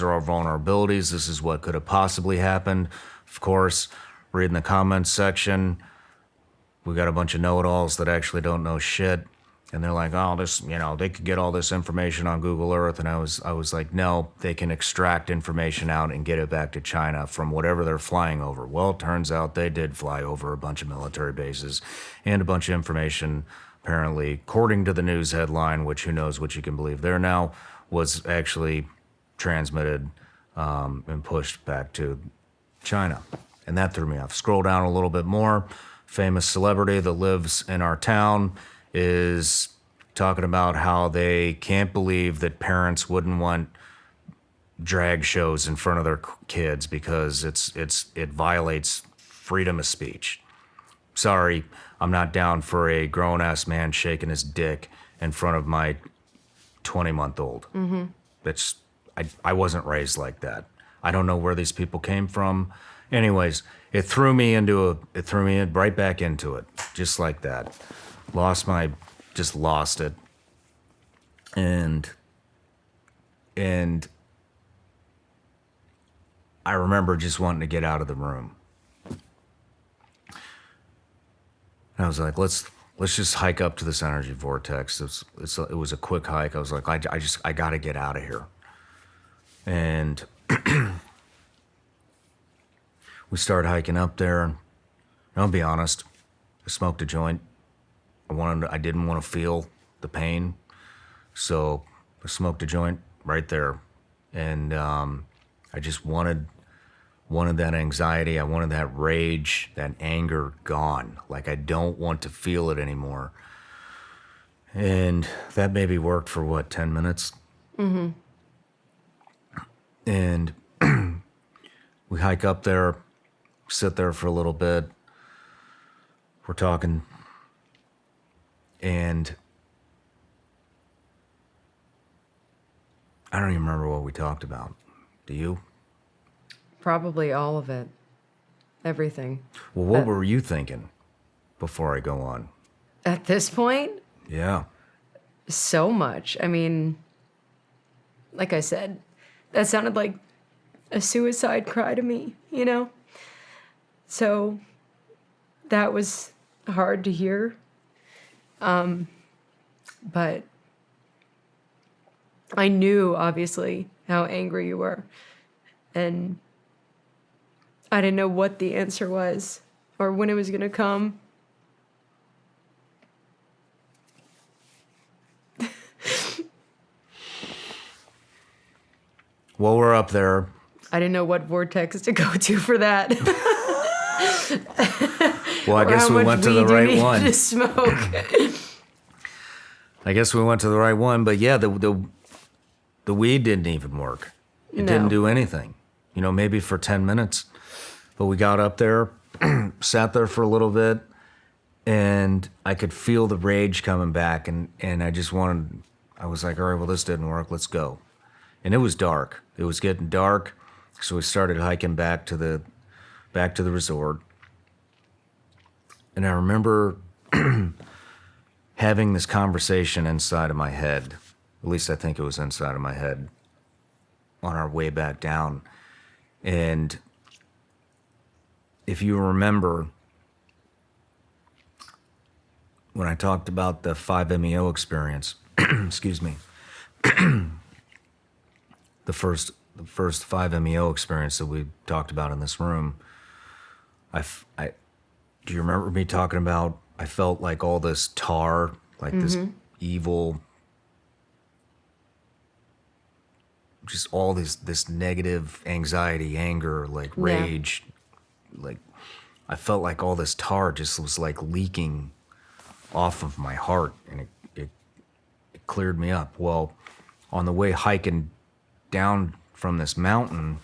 are our vulnerabilities. This is what could have possibly happened. Of course, reading the comments section, we got a bunch of know-it-alls that actually don't know shit. And they're like, oh, they could get all this information on Google Earth. And I was like, no, they can extract information out and get it back to China from whatever they're flying over. Well, it turns out they did fly over a bunch of military bases and a bunch of information, apparently, according to the news headline, which who knows what you can believe there now, was actually transmitted and pushed back to China. And that threw me off. Scroll down a little bit more. Famous celebrity that lives in our town is talking about how they can't believe that parents wouldn't want drag shows in front of their kids because it violates freedom of speech. Sorry, I'm not down for a grown-ass man shaking his dick in front of my 20-month-old. Mm-hmm. I wasn't raised like that. I don't know where these people came from. Anyways, it threw me right back into it, just like that. Lost it. And I remember just wanting to get out of the room. And I was like, let's just hike up to this energy vortex. It was a quick hike. I was like, I got to get out of here. And we started hiking up there. And I'll be honest, I smoked a joint. I didn't want to feel the pain, so I smoked a joint right there. And I just wanted that anxiety. I wanted that rage, that anger gone. Like, I don't want to feel it anymore. And that maybe worked for 10 minutes? Mm-hmm. And we hike up there, sit there for a little bit. We're talking, and I don't even remember what we talked about. Do you? Probably all of it. Everything. Well, what were you thinking before I go on? At this point? Yeah. So much. I mean, like I said, that sounded like a suicide cry to me, you know? So that was hard to hear. But I knew, obviously, how angry you were. And I didn't know what the answer was or when it was going to come. Well, we're up there. I didn't know what vortex to go to for that. Well, I guess we went to the right one. To smoke. I guess we went to the right one, but yeah, the weed didn't even work. It didn't do anything. You know, maybe for 10 minutes. But we got up there, sat there for a little bit, and I could feel the rage coming back, and I was like, all right, well, this didn't work, let's go. And it was dark. It was getting dark, so we started hiking back to the resort. And I remember having this conversation inside of my head. At least I think it was inside of my head on our way back down. And if you remember, when I talked about the 5-MeO experience, excuse me, the first 5-MeO experience that we talked about in this room, do you remember me talking about, I felt like all this tar, like this evil, just all this negative anxiety, anger, like rage, like I felt like all this tar just was like leaking off of my heart, and it cleared me up. Well, on the way hiking down from this mountain,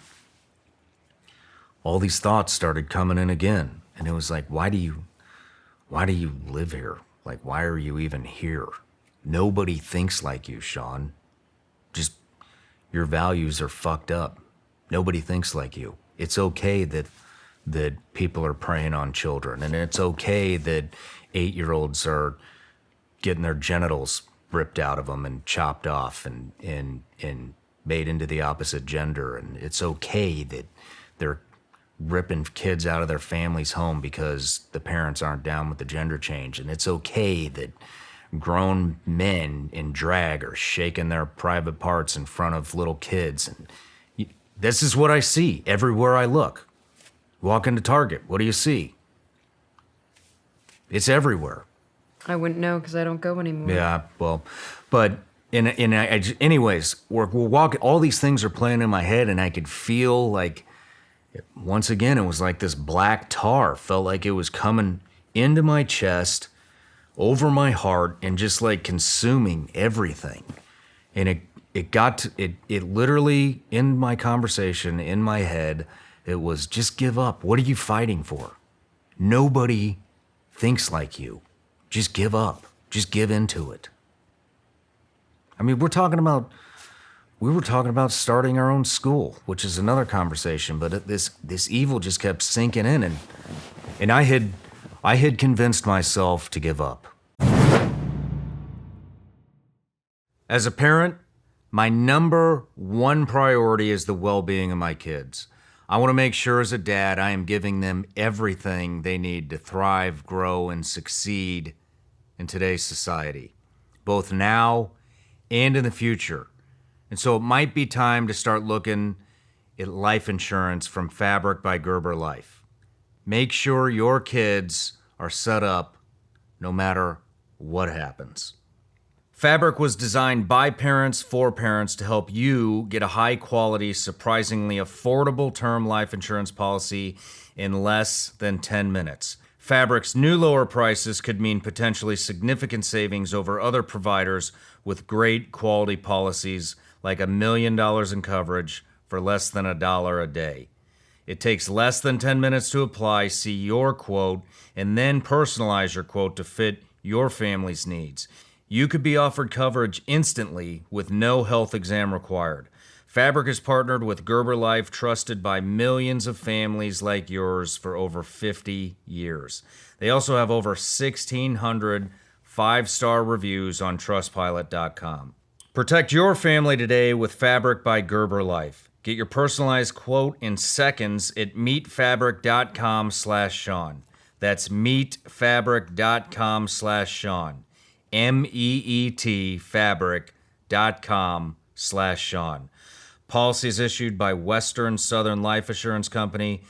all these thoughts started coming in again. And it was like, why do you live here? Like, why are you even here? Nobody thinks like you, Shawn. Just, your values are fucked up. Nobody thinks like you. It's okay that people are preying on children. And it's okay that 8-year-olds are getting their genitals ripped out of them and chopped off and made into the opposite gender. And it's okay that they're ripping kids out of their family's home because the parents aren't down with the gender change. And it's okay that grown men in drag are shaking their private parts in front of little kids. And this is what I see everywhere I look. Walk into Target, what do you see? It's everywhere. I wouldn't know because I don't go anymore. Yeah, well, but anyways, we're walking, all these things are playing in my head, and I could feel like, once again, it was like this black tar felt like it was coming into my chest, over my heart and just like consuming everything. And it literally, in my conversation, in my head, it was just give up. What are you fighting for? Nobody thinks like you. Just give up. Just give into it. I mean, we were talking about starting our own school, which is another conversation, but this evil just kept sinking in, and I had convinced myself to give up. As a parent, my number one priority is the well-being of my kids. I want to make sure as a dad I am giving them everything they need to thrive, grow, and succeed in today's society, both now and in the future. And so it might be time to start looking at life insurance from Fabric by Gerber Life. Make sure your kids are set up no matter what happens. Fabric was designed by parents for parents to help you get a high-quality, surprisingly affordable term life insurance policy in less than 10 minutes. Fabric's new lower prices could mean potentially significant savings over other providers with great quality policies like $1 million in coverage for less than $1 a day. It takes less than 10 minutes to apply, see your quote, and then personalize your quote to fit your family's needs. You could be offered coverage instantly with no health exam required. Fabric is partnered with Gerber Life, trusted by millions of families like yours for over 50 years. They also have over 1,600 five-star reviews on Trustpilot.com. Protect your family today with Fabric by Gerber Life. Get your personalized quote in seconds at meetfabric.com/Shawn. That's meetfabric.com/Shawn. MEET fabric.com/Shawn. Policies issued by Western Southern Life Assurance Company.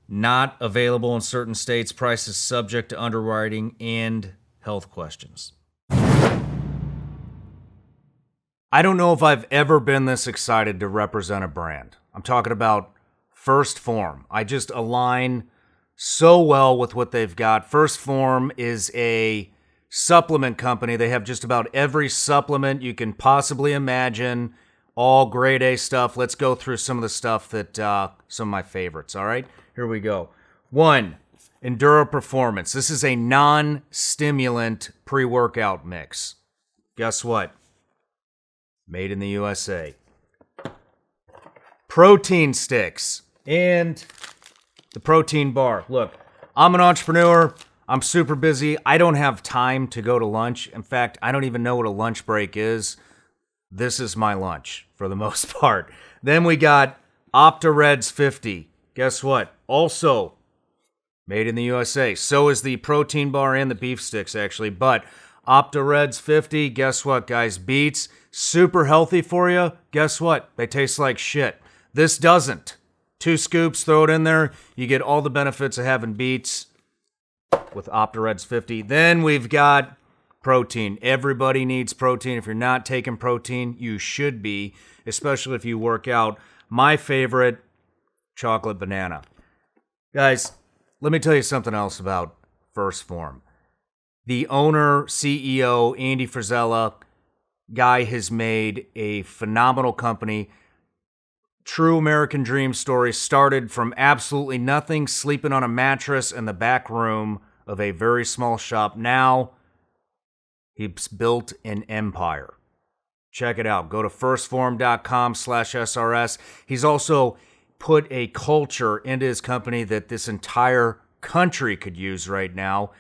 Not available in certain states. Prices subject to underwriting and health questions. I don't know if I've ever been this excited to represent a brand. I'm talking about First Form. I just align so well with what they've got. First Form is a supplement company. They have just about every supplement you can possibly imagine. All grade A stuff. Let's go through some of the stuff that, some of my favorites, all right? Here we go. 1, Enduro Performance. This is a non-stimulant pre-workout mix. Guess what? Made in the USA. Protein sticks and the protein bar. Look, I'm an entrepreneur. I'm super busy. I don't have time to go to lunch. In fact, I don't even know what a lunch break is. This is my lunch for the most part. Then we got OptaReds 50. Guess what? Also made in the USA. So is the protein bar and the beef sticks, actually. But OptaReds 50, guess what, guys? Beets, super healthy for you. Guess what? They taste like shit. This doesn't. 2 scoops, throw it in there. You get all the benefits of having beets with OptaReds 50. Then we've got protein. Everybody needs protein. If you're not taking protein, you should be, especially if you work out. My favorite, chocolate banana. Guys, let me tell you something else about First Form. The owner, CEO, Andy Frisella, guy has made a phenomenal company. True American dream story. Started from absolutely nothing, sleeping on a mattress in the back room of a very small shop. Now, he's built an empire. Check it out. Go to firstform.com/SRS. He's also put a culture into his company that this entire country could use right now.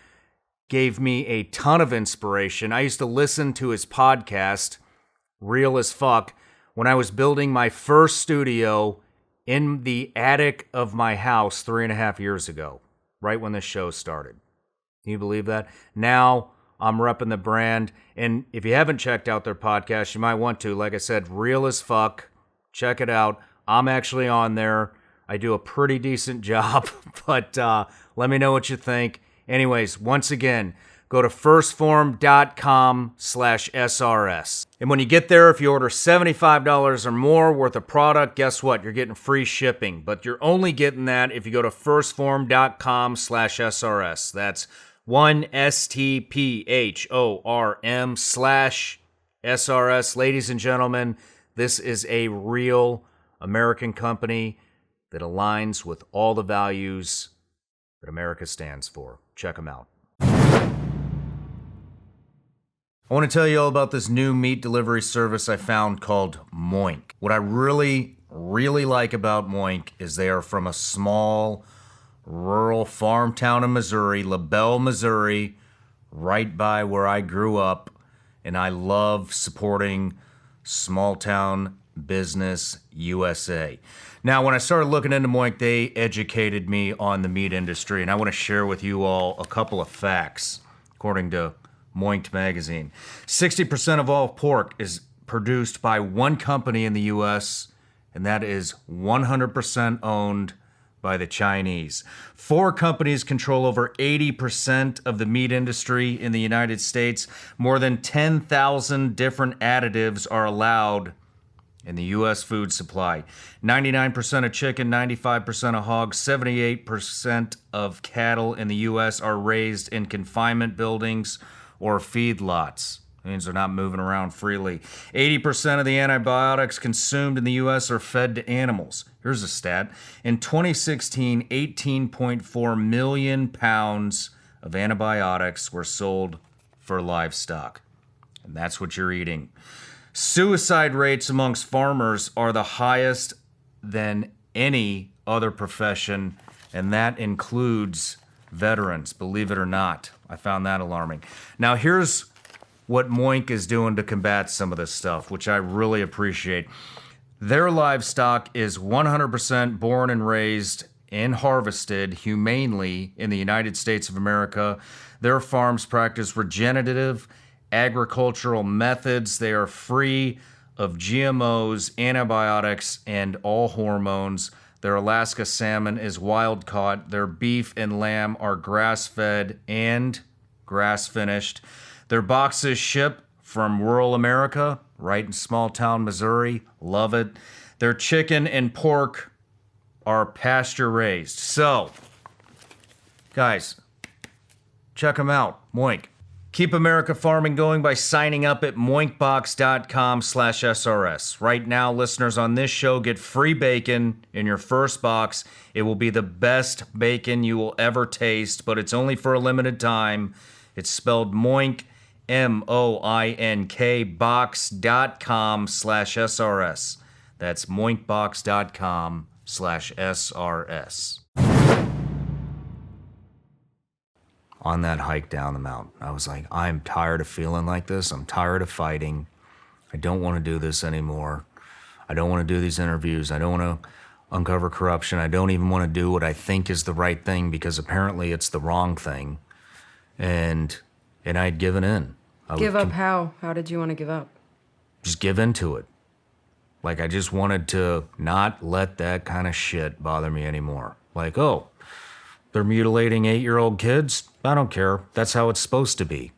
Gave me a ton of inspiration. I used to listen to his podcast, Real as Fuck, when I was building my first studio in the attic of my house 3.5 years ago, right when the show started. Can you believe that? Now I'm repping the brand. And if you haven't checked out their podcast, you might want to. Like I said, Real as Fuck. Check it out. I'm actually on there. I do a pretty decent job, but let me know what you think. Anyways, once again, go to firstform.com/SRS. And when you get there, if you order $75 or more worth of product, guess what? You're getting free shipping. But you're only getting that if you go to firstform.com/SRS. That's 1STPHORM/SRS. Ladies and gentlemen, this is a real American company that aligns with all the values that America stands for. Check them out. I want to tell you all about this new meat delivery service I found called Moink. What I really like about Moink is they are from a small, rural farm town in Missouri, LaBelle, Missouri, right by where I grew up, and I love supporting small town business USA. Now, when I started looking into Moink, they educated me on the meat industry, and I want to share with you all a couple of facts, according to Moink magazine. 60% of all pork is produced by one company in the U.S., and that is 100% owned by the Chinese. 4 companies control over 80% of the meat industry in the United States. More than 10,000 different additives are allowed in the U.S. food supply. 99% of chicken, 95% of hogs, 78% of cattle in the U.S. are raised in confinement buildings or feedlots. That means they're not moving around freely. 80% of the antibiotics consumed in the U.S. are fed to animals. Here's a stat. In 2016, 18.4 million pounds of antibiotics were sold for livestock. And that's what you're eating. Suicide rates amongst farmers are the highest than any other profession, and that includes veterans, believe it or not. I found that alarming. Now, here's what Moink is doing to combat some of this stuff, which I really appreciate. Their livestock is 100% born and raised and harvested humanely in the United States of America. Their farms practice regenerative agricultural methods. They are free of GMOs, antibiotics, and all hormones. Their Alaska salmon is wild caught. Their beef and lamb are grass-fed and grass-finished. Their boxes ship from rural America, right in small-town Missouri. Love it. Their chicken and pork are pasture-raised. So, guys, check them out. Moink. Keep America farming going by signing up at moinkbox.com/SRS. Right now, listeners on this show get free bacon in your first box. It will be the best bacon you will ever taste, but it's only for a limited time. It's spelled Moink, MOINK, box.com/SRS. That's moinkbox.com/SRS. On that hike down the mountain, I was like, I'm tired of feeling like this. I'm tired of fighting. I don't want to do this anymore. I don't want to do these interviews. I don't want to uncover corruption. I don't even want to do what I think is the right thing because apparently it's the wrong thing. And I'd given in. Give up how? How did you want to give up? Just give into it. Like, I just wanted to not let that kind of shit bother me anymore. Like, oh, they're mutilating 8-year-old kids? I don't care. That's how it's supposed to be.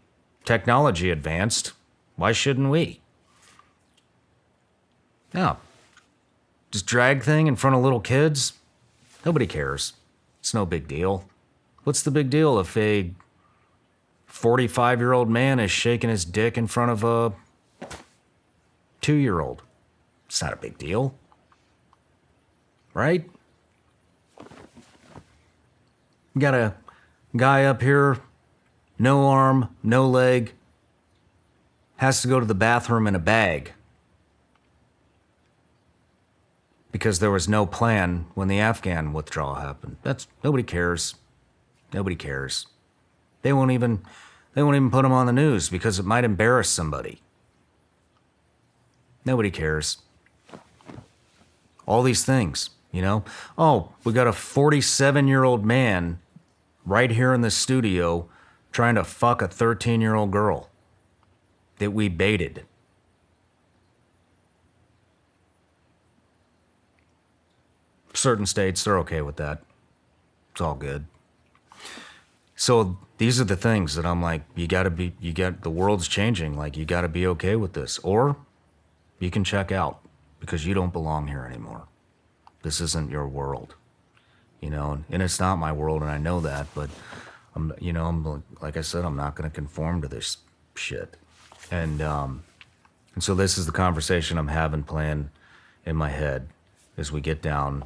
Technology advanced. Why shouldn't we? Yeah. Just drag thing in front of little kids? Nobody cares. It's no big deal. What's the big deal if a 45-year-old man is shaking his dick in front of a 2-year-old? It's not a big deal. Right? We got a guy up here, no arm, no leg, has to go to the bathroom in a bag because there was no plan when the Afghan withdrawal happened. Nobody cares. Nobody cares. They won't even put him on the news because it might embarrass somebody. Nobody cares. All these things, you know? Oh, we got a 47-year-old man right here in the studio trying to fuck a 13-year-old girl that we baited. Certain states, they're okay with that. It's all good. So these are the things that I'm like, the world's changing. Like, you gotta be okay with this. Or you can check out because you don't belong here anymore. This isn't your world, you know, and it's not my world, and I know that, but Like I said, I'm not going to conform to this shit. And so this is the conversation I'm having playing in my head as we get down,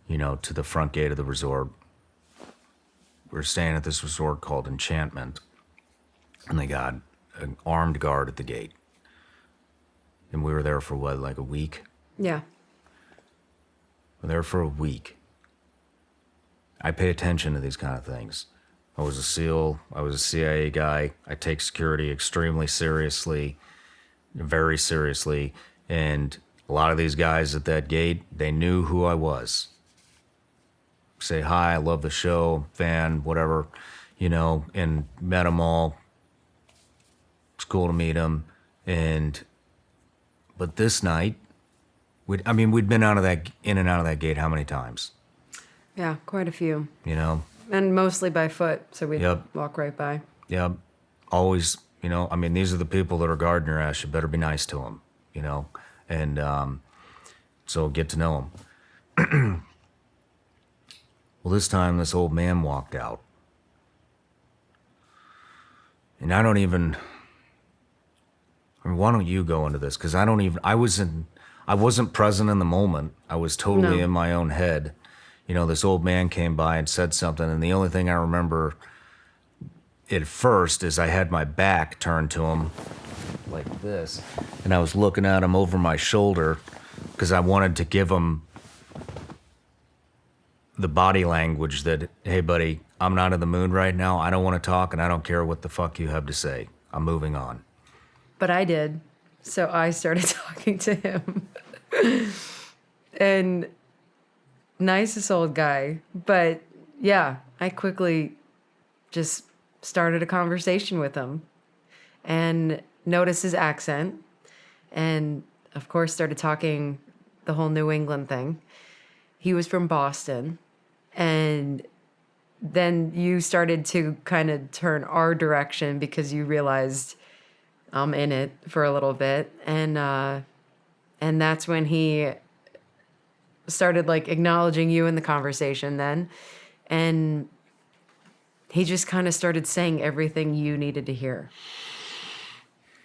to the front gate of the resort. We're staying at this resort called Enchantment, and they got an armed guard at the gate. And we were there for what, like a week? Yeah. We're there for a week. I pay attention to these kind of things. I was a SEAL. I was a CIA guy. I take security extremely seriously, very seriously. And a lot of these guys at that gate, they knew who I was. Say, hi, I love the show, fan, whatever, and met them all. It's cool to meet them. But this night, we'd been in and out of that gate how many times? Yeah, quite a few. And mostly by foot, so we'd Yep. walk right by. Yeah, always, these are the people that are guarding your ass. You better be nice to them, and so get to know them. Well, this time this old man walked out. And why don't you go into this? Because I wasn't present in the moment. I was totally No. in my own head. This old man came by and said something, and the only thing I remember at first is I had my back turned to him like this, and I was looking at him over my shoulder because I wanted to give him the body language that, hey, buddy, I'm not in the mood right now. I don't want to talk, and I don't care what the fuck you have to say. I'm moving on. But I did. So I started talking to him. And nicest old guy. But yeah, I quickly just started a conversation with him and noticed his accent. And of course, started talking the whole New England thing. He was from Boston. And then you started to kind of turn our direction because you realized I'm in it for a little bit. And that's when he started like acknowledging you in the conversation then. And he just kind of started saying everything you needed to hear.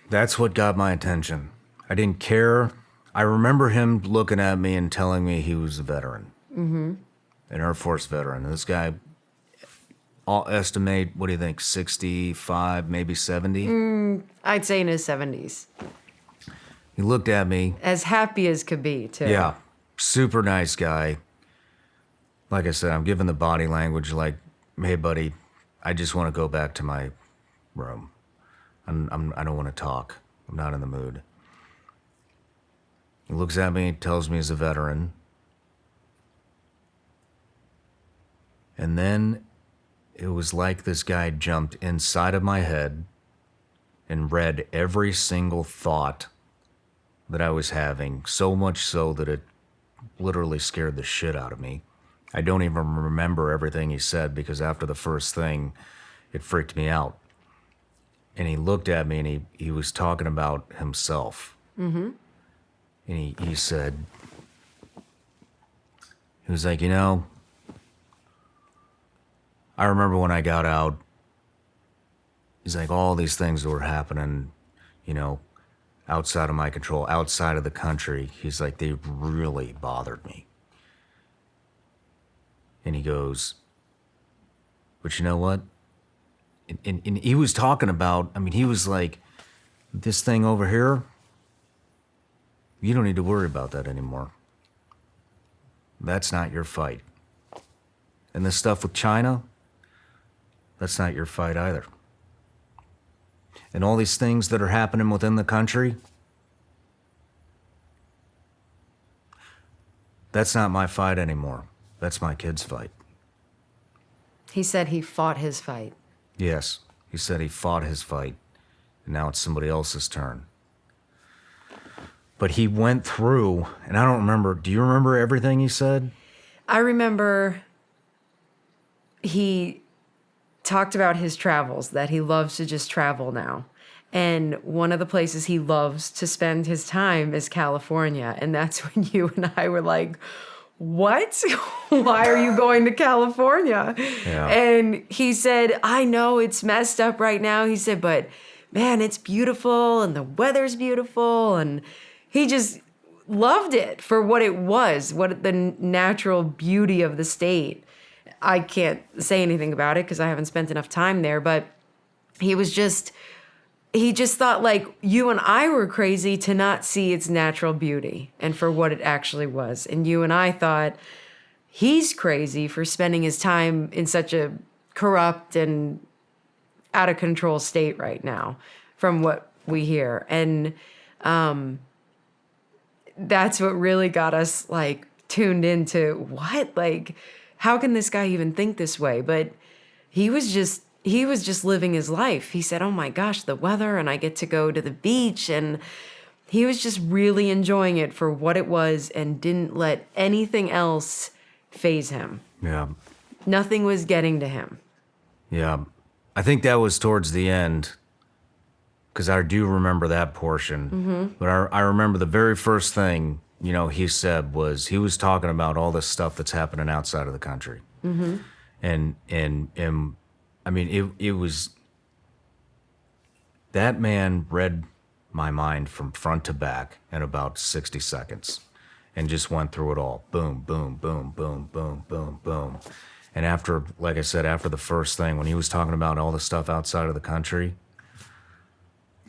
That's what got my attention. I didn't care. I remember him looking at me and telling me he was a veteran. Mm-hmm. An Air Force veteran. And this guy, I'll estimate, what do you think, 65, maybe 70? I'd say in his 70s. He looked at me. As happy as could be, too. Yeah, super nice guy. Like I said, I'm giving the body language like, hey, buddy, I just want to go back to my room. I don't want to talk. I'm not in the mood. He looks at me, tells me he's a veteran. And then it was like this guy jumped inside of my head and read every single thought that I was having, so much so that it literally scared the shit out of me. I don't even remember everything he said because after the first thing, it freaked me out. And he looked at me and he was talking about himself. Mm-hmm. And he said, he was like, I remember when I got out, he's like, all these things that were happening, outside of my control, outside of the country. He's like, they really bothered me. And he goes, but you know what? And he was talking about, he was like, this thing over here, you don't need to worry about that anymore. That's not your fight. And this stuff with China, that's not your fight either. And all these things that are happening within the country, that's not my fight anymore. That's my kid's fight. He said he fought his fight. Yes, he said he fought his fight, and now it's somebody else's turn. But he went through, and I don't remember, do you remember everything he said? I remember he talked about his travels, that he loves to just travel now. And one of the places he loves to spend his time is California. And that's when you and I were like, what? Why are you going to California? Yeah. And he said, I know it's messed up right now. He said, but man, it's beautiful and the weather's beautiful. And he just loved it for what it was, what the natural beauty of the state. I can't say anything about it because I haven't spent enough time there, but he just thought like you and I were crazy to not see its natural beauty and for what it actually was. And you and I thought he's crazy for spending his time in such a corrupt and out of control state right now from what we hear. And that's what really got us like tuned into what? Like, how can this guy even think this way? But he was just living his life. He said, oh my gosh, the weather, and I get to go to the beach. And he was just really enjoying it for what it was and didn't let anything else faze him. Yeah. Nothing was getting to him. Yeah. I think that was towards the end, because I do remember that portion. But I remember the very first thing, he said was he was talking about all this stuff that's happening outside of the country. And I mean, it was, that man read my mind from front to back in about 60 seconds and just went through it all. Boom, boom, boom, boom, boom, boom, boom. And after, like I said, after the first thing, when he was talking about all the stuff outside of the country,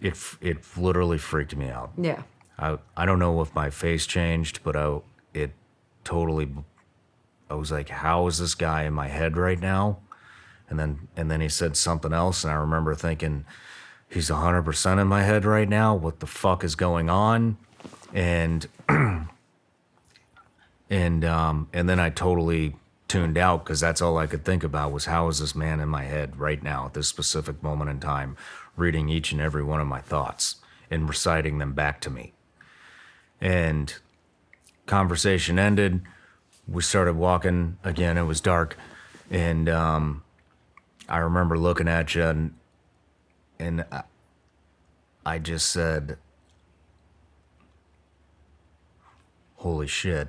it literally freaked me out. Yeah. I don't know if my face changed, but I was like, how is this guy in my head right now? And then he said something else, and I remember thinking, he's 100% in my head right now. What the fuck is going on? And and then I totally tuned out because that's all I could think about was how is this man in my head right now at this specific moment in time, reading each and every one of my thoughts and reciting them back to me. And conversation ended. We started walking again. It was dark, and I remember looking at you, and I just said, holy shit.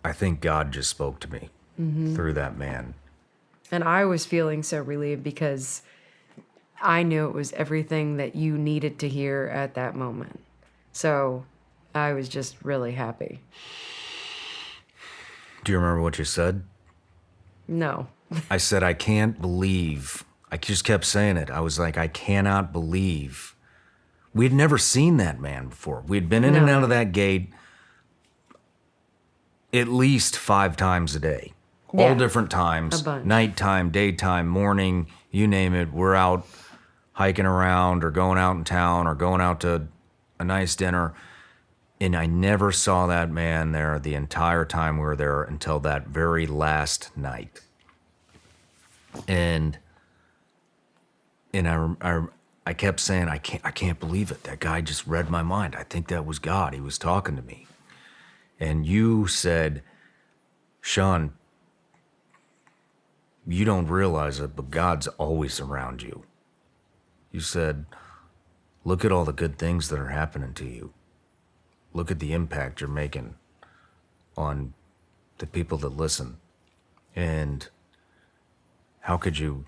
I think God just spoke to me through that man. And I was feeling so relieved because I knew it was everything that you needed to hear at that moment. So I was just really happy. Do you remember what you said? No. I said, I can't believe. I just kept saying it. I was like, I cannot believe. We had never seen that man before. We had been in and out of that gate at least 5 times a day. Yeah. All different times. A bunch. Nighttime, daytime, morning, you name it. We're out hiking around or going out in town or going out to a nice dinner. And I never saw that man there the entire time we were there until that very last night. And I kept saying, I can't believe it. That guy just read my mind. I think that was God. He was talking to me. And you said, Shawn, you don't realize it, but God's always around you. You said, look at all the good things that are happening to you. Look at the impact you're making on the people that listen. And how could you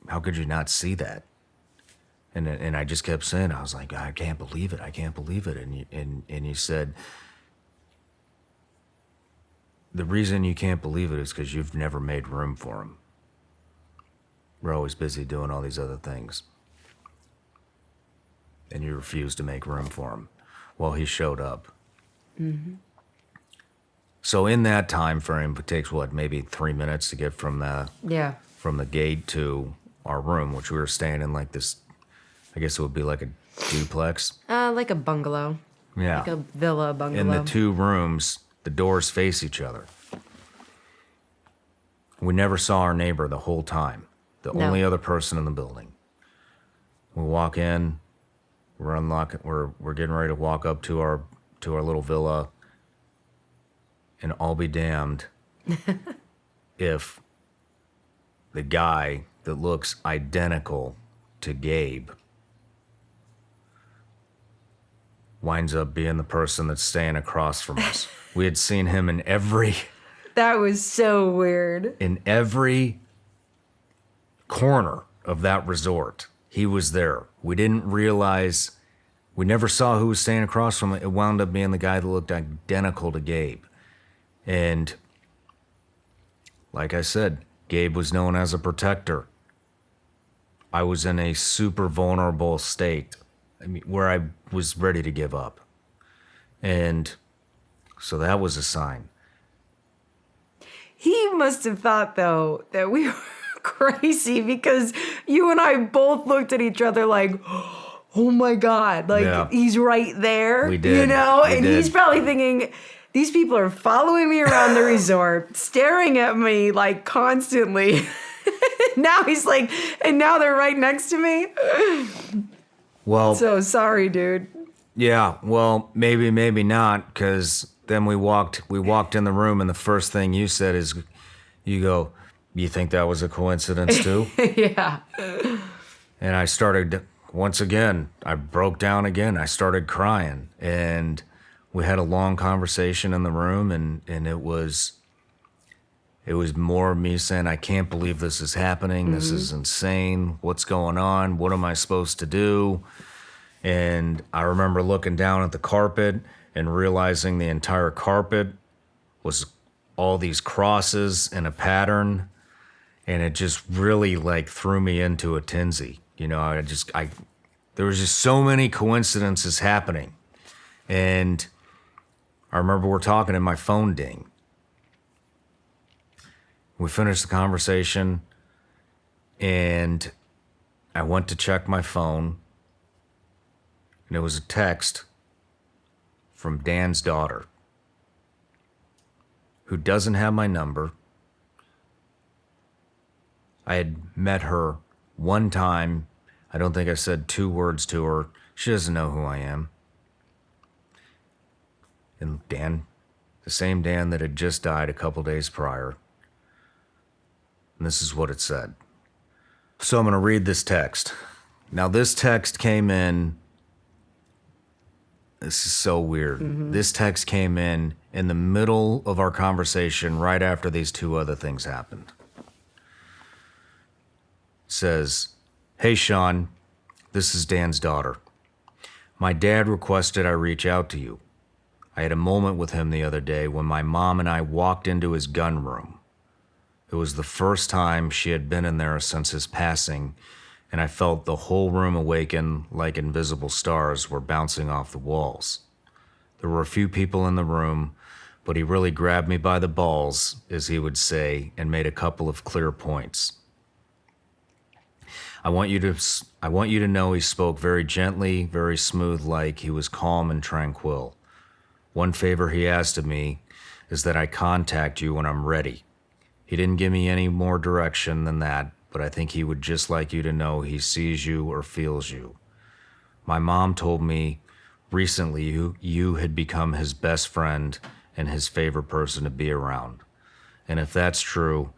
not see that? And I just kept saying, I was like, I can't believe it. I can't believe it. And you said, the reason you can't believe it is because you've never made room for him. We're always busy doing all these other things. And you refuse to make room for him. Well, he showed up. Mm-hmm. So in that time frame, it takes what, maybe 3 minutes to get from the gate to our room, which we were staying in like this, I guess it would be like a duplex. Like a bungalow. Yeah. Like a villa bungalow. In the 2 rooms, the doors face each other. We never saw our neighbor the whole time. The only other person in the building. We walk in, we're unlocking, we're getting ready to walk up to our little villa, and I'll be damned if the guy that looks identical to Gabe winds up being the person that's staying across from us. We had seen him in every That was so weird. corner of that resort. He was there. We didn't realize, we never saw who was staying across from him. It wound up being the guy that looked identical to Gabe. And like I said, Gabe was known as a protector. I was in a super vulnerable state, where I was ready to give up. And so that was a sign. He must have thought, though, that we were crazy because you and I both looked at each other like, oh my God, like he's right there. We did. You know? We and did. He's probably thinking, these people are following me around the resort, staring at me like constantly. Now he's like, and now they're right next to me. Well, So sorry, dude. yeah, well, maybe not, because then we walked in the room, and the first thing you said is, you go, you think that was a coincidence too? Yeah. And I started, once again, I broke down again. I started crying, and we had a long conversation in the room, and it was more me saying, I can't believe this is happening. This is insane. What's going on? What am I supposed to do? And I remember looking down at the carpet and realizing the entire carpet was all these crosses in a pattern. And it just really like threw me into a tizzy. You know, there was just so many coincidences happening. And I remember we're talking and my phone dinged. We finished the conversation and I went to check my phone, and it was a text from Dan's daughter, who doesn't have my number. I had met her one time. I don't think I said 2 words to her. She doesn't know who I am. And Dan, the same Dan that had just died a couple days prior. And this is what it said. So I'm going to read this text. Now, this text came in. This is so weird. This text came in the middle of our conversation, right after these 2 other things happened. It says, "Hey, Shawn, this is Dan's daughter. My dad requested I reach out to you. I had a moment with him the other day when my mom and I walked into his gun room. It was the first time she had been in there since his passing, and I felt the whole room awaken like invisible stars were bouncing off the walls. There were a few people in the room, but he really grabbed me by the balls, as he would say, and made a couple of clear points. I want you to know he spoke very gently, very smooth, like he was calm and tranquil. One favor he asked of me is that I contact you when I'm ready. He didn't give me any more direction than that, but I think he would just like you to know he sees you or feels you. My mom told me recently you had become his best friend and his favorite person to be around. And if that's true,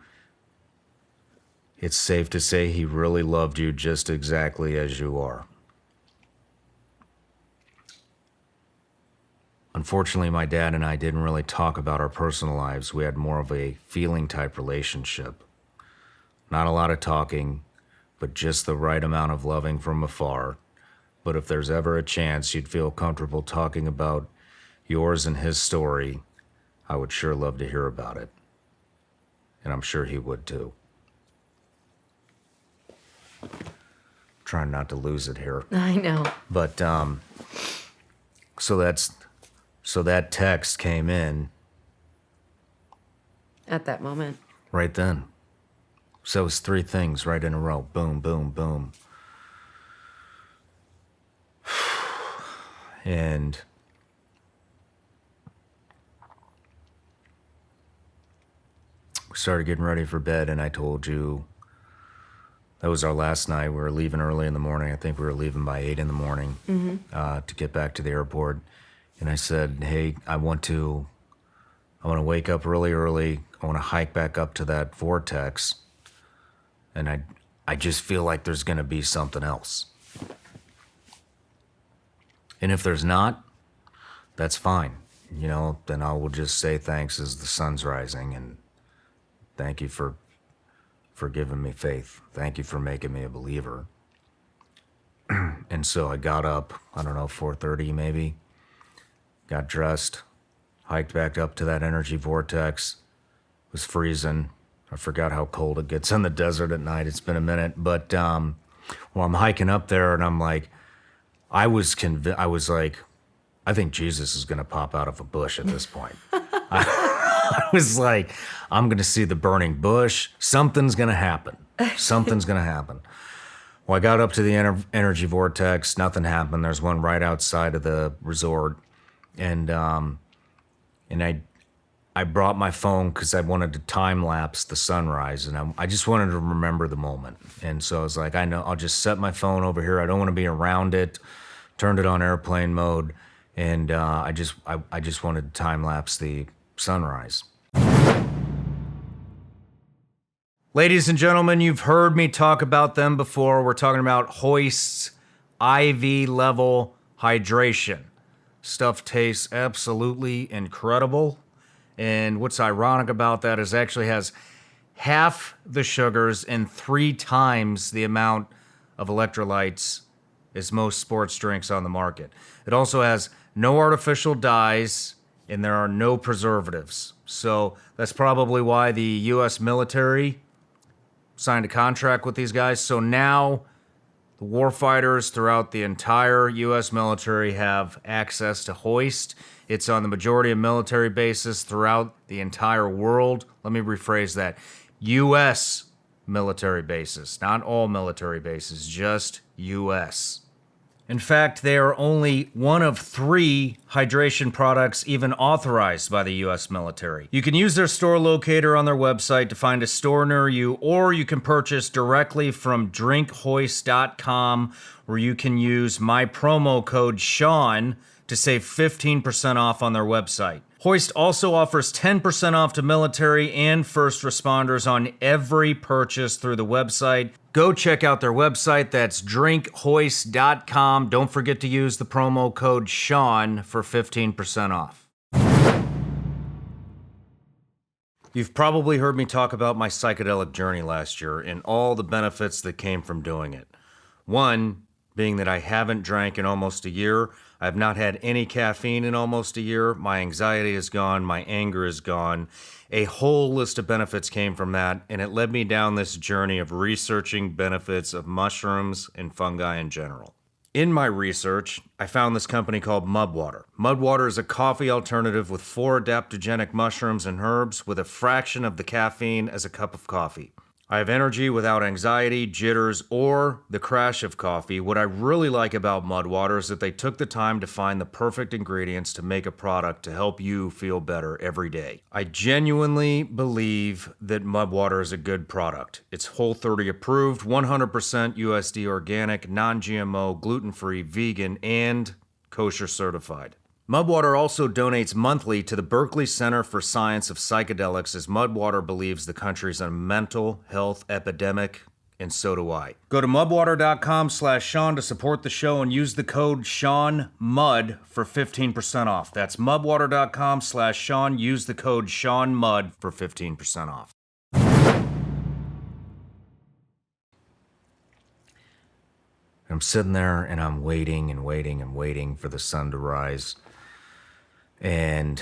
it's safe to say he really loved you just exactly as you are. Unfortunately, my dad and I didn't really talk about our personal lives. We had more of a feeling type relationship. Not a lot of talking, but just the right amount of loving from afar. But if there's ever a chance you'd feel comfortable talking about yours and his story, I would sure love to hear about it. And I'm sure he would too." Trying not to lose it here. I know. But so that text came in At that moment. right then. So it was 3 things right in a row. Boom, boom, boom. And we started getting ready for bed, and I told you that was our last night. We were leaving early in the morning. I think we were leaving by 8 in the morning to get back to the airport. And I said, hey, I want to wake up really early. I want to hike back up to that vortex. And I just feel like there's going to be something else. And if there's not, that's fine. Then I will just say thanks as the sun's rising, and thank you for giving me faith. Thank you for making me a believer. And so I got up, I don't know, 4:30 maybe, got dressed, hiked back up to that energy vortex. It was freezing. I forgot how cold it gets in the desert at night. It's been a minute. But well, I'm hiking up there, and I'm like, I was like, I think Jesus is going to pop out of a bush at this point. I was like, I'm going to see the burning bush. Something's going to happen. Something's going to happen. Well, I got up to the energy vortex. Nothing happened. There's one right outside of the resort. And I brought my phone because I wanted to time lapse the sunrise, and I just wanted to remember the moment. And so I was like, I know, I'll just set my phone over here. I don't want to be around it. Turned it on airplane mode, and I just wanted to time lapse the sunrise. Ladies and gentlemen, you've heard me talk about them before. We're talking about Hoist's IV level hydration. Stuff tastes absolutely incredible. And what's ironic about that is it actually has half the sugars and 3 times the amount of electrolytes as most sports drinks on the market. It also has no artificial dyes, and there are no preservatives. So that's probably why the U.S. military signed a contract with these guys. So now the warfighters throughout the entire U.S. military have access to Hoist. It's on the majority of military bases throughout the entire world. Let me rephrase that. U.S. military bases, not all military bases, just U.S. In fact, they are only one of 3 hydration products even authorized by the U.S. military. You can use their store locator on their website to find a store near you, or you can purchase directly from drinkhoist.com, where you can use my promo code Shawn to save 15% off on their website. Hoist also offers 10% off to military and first responders on every purchase through the website. Go check out their website. That's drinkhoist.com. Don't forget to use the promo code Shawn for 15% off. You've probably heard me talk about my psychedelic journey last year and all the benefits that came from doing it. One being that I haven't drank in almost a year. I've not had any caffeine in almost a year. My anxiety is gone. My anger is gone. A whole list of benefits came from that, and it led me down this journey of researching benefits of mushrooms and fungi in general. In my research, I found this company called Mudwater. Mudwater is a coffee alternative with 4 adaptogenic mushrooms and herbs with a fraction of the caffeine as a cup of coffee. I have energy without anxiety, jitters, or the crash of coffee. What I really like about Mudwater is that they took the time to find the perfect ingredients to make a product to help you feel better every day. I genuinely believe that Mudwater is a good product. It's Whole30 approved, 100% USD organic, non-GMO, gluten-free, vegan, and kosher certified. Mudwater also donates monthly to the Berkeley Center for Science of Psychedelics, as Mudwater believes the country's in a mental health epidemic, and so do I. Go to mudwater.com/Shawn to support the show and use the code ShawnMud for 15% off. That's mudwater.com/Shawn. Use the code ShawnMud for 15% off. I'm sitting there and I'm waiting and waiting and waiting for the sun to rise. And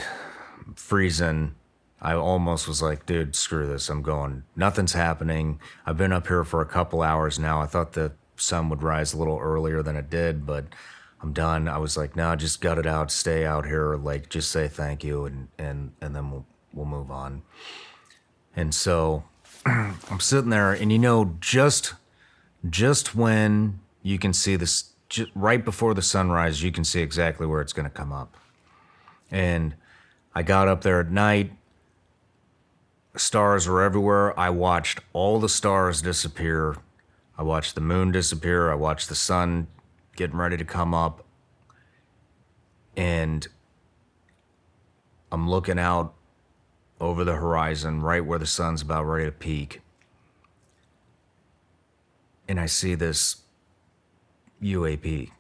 freezing. I almost was like, dude, screw this. I'm going. Nothing's happening. I've been up here for a couple hours now. I thought the sun would rise a little earlier than it did, but I'm done. I was like, no, just gut it out. Stay out here. Like, just say thank you, and then we'll move on. And so I'm sitting there, and just when you can see this, right before the sunrise, you can see exactly where it's going to come up. And I got up there at night. Stars were everywhere. I watched all the stars disappear. I watched the moon disappear. I watched the sun getting ready to come up. And I'm looking out over the horizon, right where the sun's about ready to peak. And I see this UAP.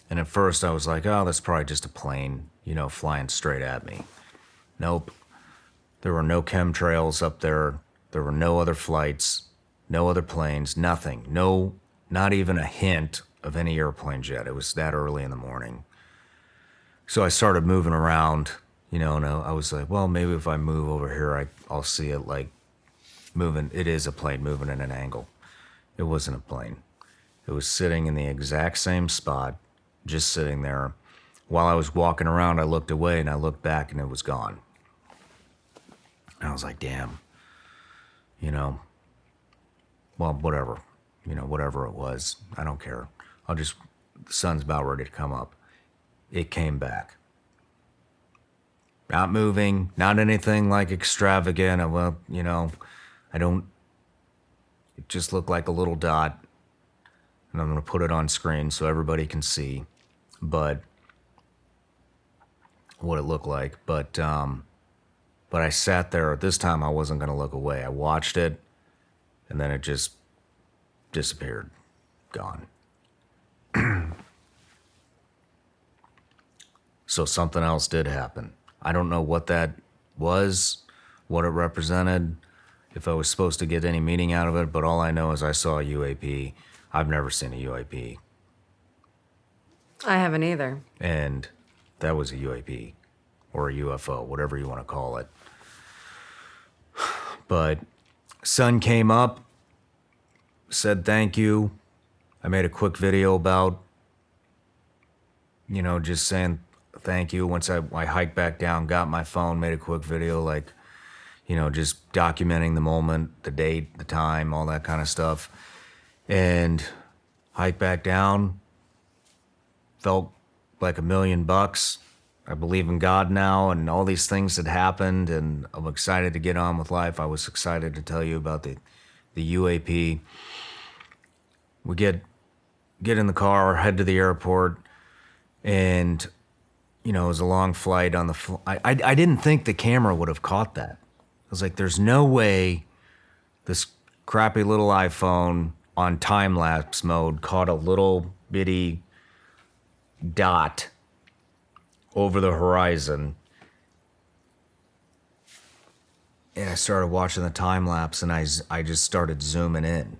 And at first I was like, oh, that's probably just a plane, flying straight at me. Nope. There were no chemtrails up there. There were no other flights, no other planes, nothing. No, not even a hint of any airplanes yet. It was that early in the morning. So I started moving around, and I was like, well, maybe if I move over here, I'll see it like moving. It is a plane moving at an angle. It wasn't a plane. It was sitting in the exact same spot, just sitting there. While I was walking around, I looked away and I looked back and it was gone. And I was like, damn, well, whatever, whatever it was, I don't care. The sun's about ready to come up. It came back. Not moving, not anything like extravagant. It just looked like a little dot. And I'm going to put it on screen so everybody can see, but what it looked like. But I sat there. This time I wasn't going to look away. I watched it, and then it just disappeared, gone. So something else did happen. I don't know what that was, what it represented, if I was supposed to get any meaning out of it, but all I know is I saw a UAP. I've never seen a UAP. I haven't either. And that was a UAP or a UFO, whatever you want to call it. But sun came up, said thank you. I made a quick video about, just saying thank you. Once I hiked back down, got my phone, made a quick video, like, just documenting the moment, the date, the time, all that kind of stuff. And hiked back down, felt like $1 million. I believe in God now, and all these things had happened, and I'm excited to get on with life. I was excited to tell you about the UAP. We get in the car, head to the airport, and it was a long flight on the I didn't think the camera would have caught that. I was like, there's no way this crappy little iPhone on time-lapse mode caught a little bitty dot over the horizon. And I started watching the time-lapse, and I just started zooming in.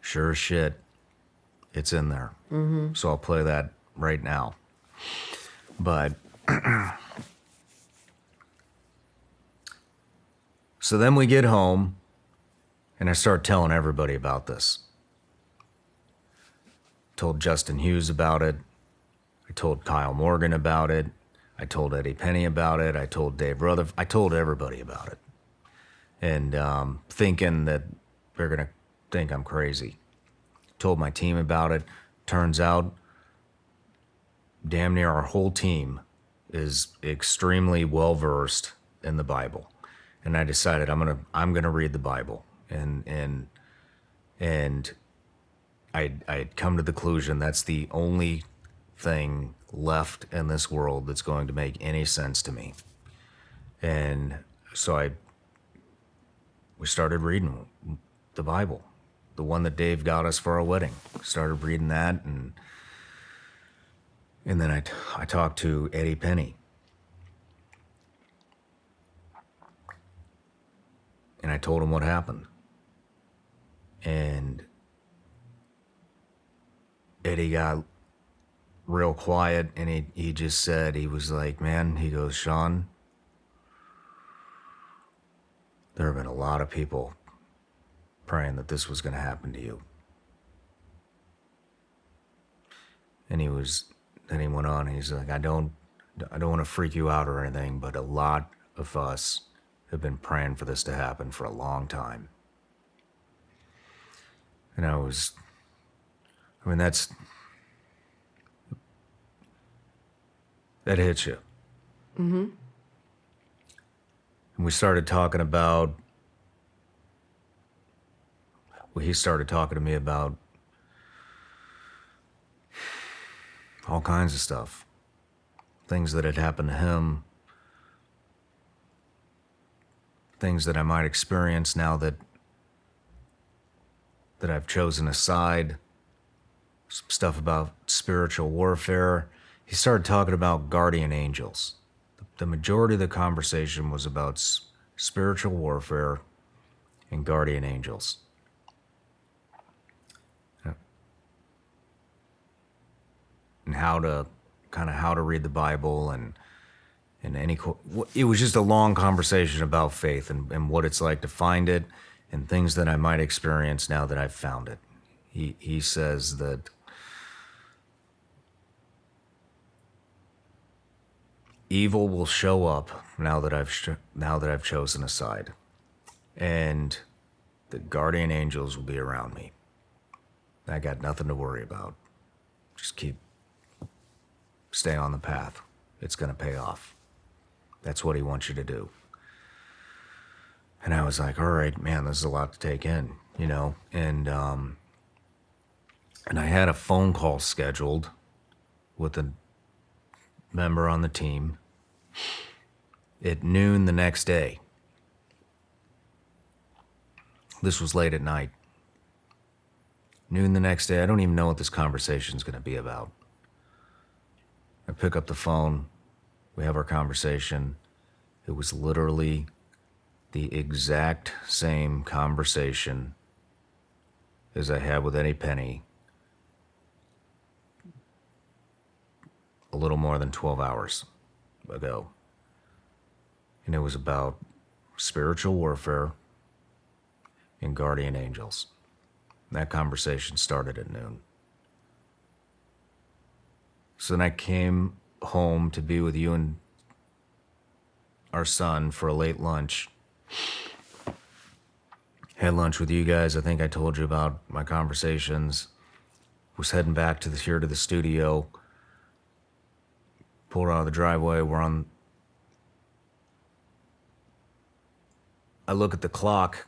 Sure as shit, it's in there. Mm-hmm. So I'll play that right now. But so then we get home, and I start telling everybody about this. Told Justin Hughes about it. I told Kyle Morgan about it. I told Eddie Penney about it. I told Dave Rutheford. I told everybody about it. And thinking that they're going to think I'm crazy. Told my team about it. Turns out, damn near our whole team is extremely well-versed in the Bible. And I decided I'm gonna read the Bible. And I'd come to the conclusion that's the only thing left in this world that's going to make any sense to me. And so we started reading the Bible, the one that Dave got us for our wedding. Started reading that, and then I talked to Eddie Penney. And I told him what happened. And Eddie got real quiet, and he just said, he was like, man, he goes, Shawn, there have been a lot of people praying that this was going to happen to you. And then he went on, and he's like, I don't want to freak you out or anything, but a lot of us have been praying for this to happen for a long time. And that hits you. Mm-hmm. And he started talking to me about all kinds of stuff. Things that had happened to him. Things that I might experience now that I've chosen a side. some stuff about spiritual warfare. He started talking about guardian angels. The majority of the conversation was about spiritual warfare and guardian angels. And how to read the Bible and it was just a long conversation about faith and what it's like to find it and things that I might experience now that I've found it. He says that evil will show up now that I've chosen a side, and the guardian angels will be around me. I got nothing to worry about. Just stay on the path. It's going to pay off. That's what he wants you to do. And I was like, all right, man, this is a lot to take in, and I had a phone call scheduled with a member on the team at noon the next day. This was late at night. Noon the next day. I don't even know what this conversation is going to be about. I pick up the phone. We have our conversation. It was literally the exact same conversation as I had with Eddie Penney a little more than 12 hours ago. And it was about spiritual warfare and guardian angels. That conversation started at noon. So then I came home to be with you and our son for a late lunch. Had lunch with you guys. I think I told you about my conversations. Was heading back to the studio. Pulled out of the driveway. I look at the clock.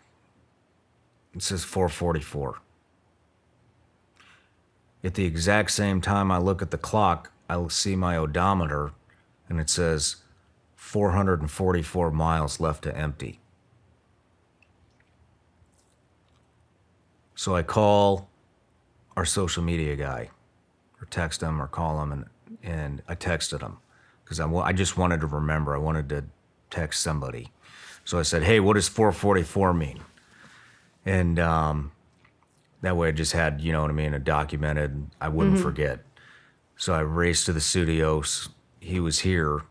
It says 4:44. At the exact same time I look at the clock, I see my odometer, and it says 444 miles left to empty. So I call our social media guy, or text him, or call him, and I texted him because I just wanted to remember. I wanted to text somebody. So I said, hey, what does 444 mean? And that way I just had, a documented, I wouldn't forget. So I raced to the studios. He was here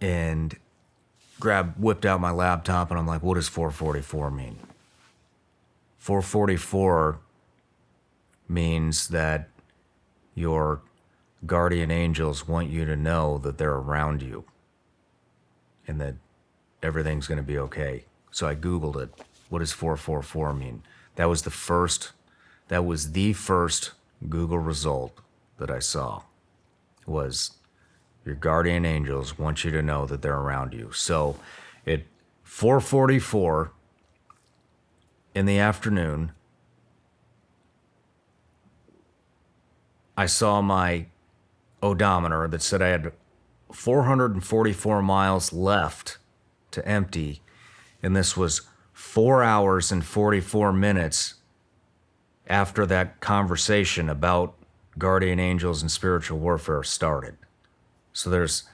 and whipped out my laptop, and I'm like, what does 444 mean? 444 means that your guardian angels want you to know that they're around you and that everything's going to be okay. So I Googled it. What does 444 mean? That was the first Google result that I saw, was your guardian angels want you to know that they're around you. So at 4:44 in the afternoon, I saw my odometer that said I had 444 miles left to empty, and this was 4 hours and 44 minutes after that conversation about guardian angels and spiritual warfare started. So there's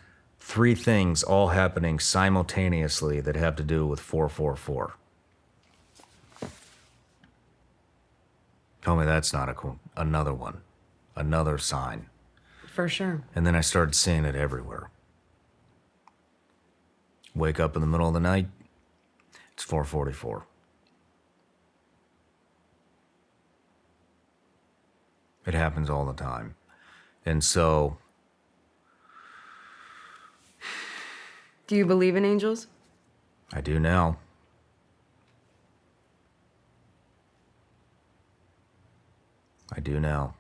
3 things all happening simultaneously that have to do with 444. Tell me that's not another one, another sign. For sure. And then I started seeing it everywhere. Wake up in the middle of the night, it's 4:44. It happens all the time. And so... Do you believe in angels? I do now. I do now.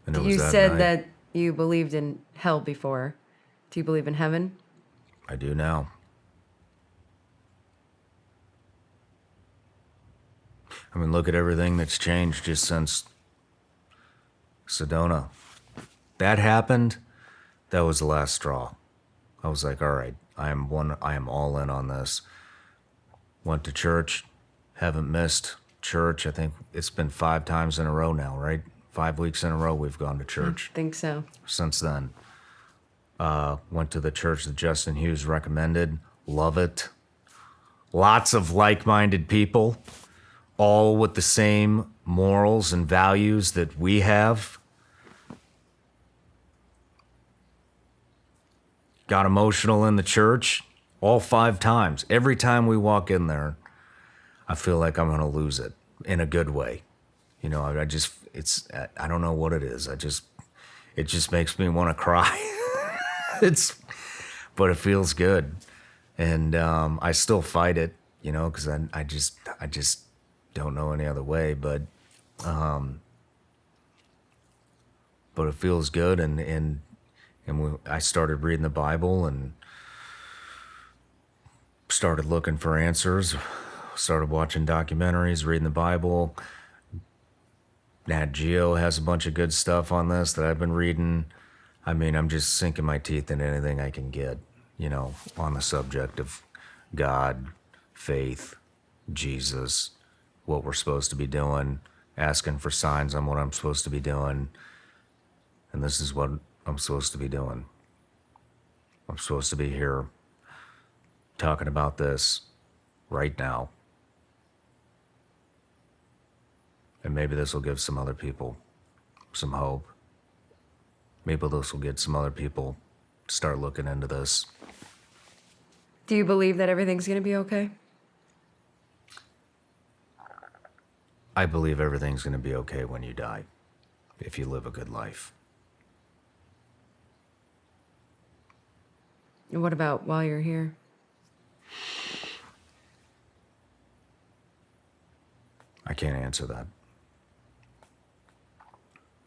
And it was You that said night. that you believed in hell before. Do you believe in heaven? I do now. I mean, look at everything that's changed just since Sedona. That happened. That was the last straw. I was like, all right, I am all in on this. Went to church, haven't missed church. I think it's been 5 times in a row now, right? 5 weeks in a row we've gone to church I think so. since then. Went to the church that Justin Hughes recommended. Love it. Lots of like-minded people, all with the same morals and values that we have. Got emotional in the church all 5 times. Every time we walk in there, I feel like I'm going to lose it in a good way. You know, I don't know what it is. It just makes me want to cry. But it feels good. And I still fight it, you know, because I just don't know any other way. But it feels good, I started reading the Bible and started looking for answers. Started watching documentaries, reading the Bible. Nat Geo has a bunch of good stuff on this that I've been reading. I mean, I'm just sinking my teeth in anything I can get, you know, on the subject of God, faith, Jesus, what we're supposed to be doing, asking for signs on what I'm supposed to be doing. And this is what I'm supposed to be doing. I'm supposed to be here talking about this right now. And maybe this will give some other people some hope. Maybe this will get some other people to start looking into this. Do you believe that everything's going to be okay? I believe everything's going to be okay when you die, if you live a good life. And what about while you're here? I can't answer that.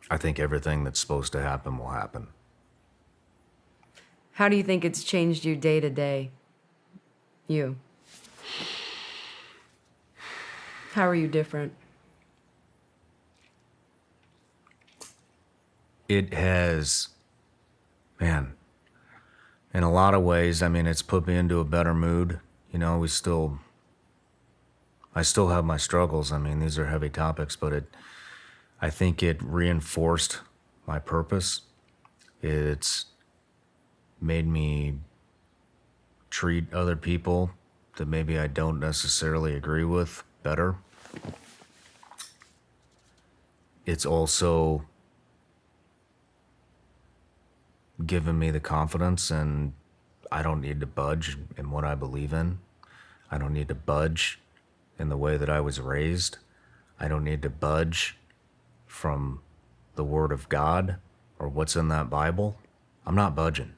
I think everything that's supposed to happen will happen. How do you think it's changed you day to day? You. How are you different? It has, man, in a lot of ways, I mean, it's put me into a better mood. You know, I still have my struggles. I mean, these are heavy topics, but I think it reinforced my purpose. It's made me treat other people that maybe I don't necessarily agree with better. It's also given me the confidence, and I don't need to budge in what I believe in. I don't need to budge in the way that I was raised. I don't need to budge from the Word of God or what's in that Bible. I'm not budging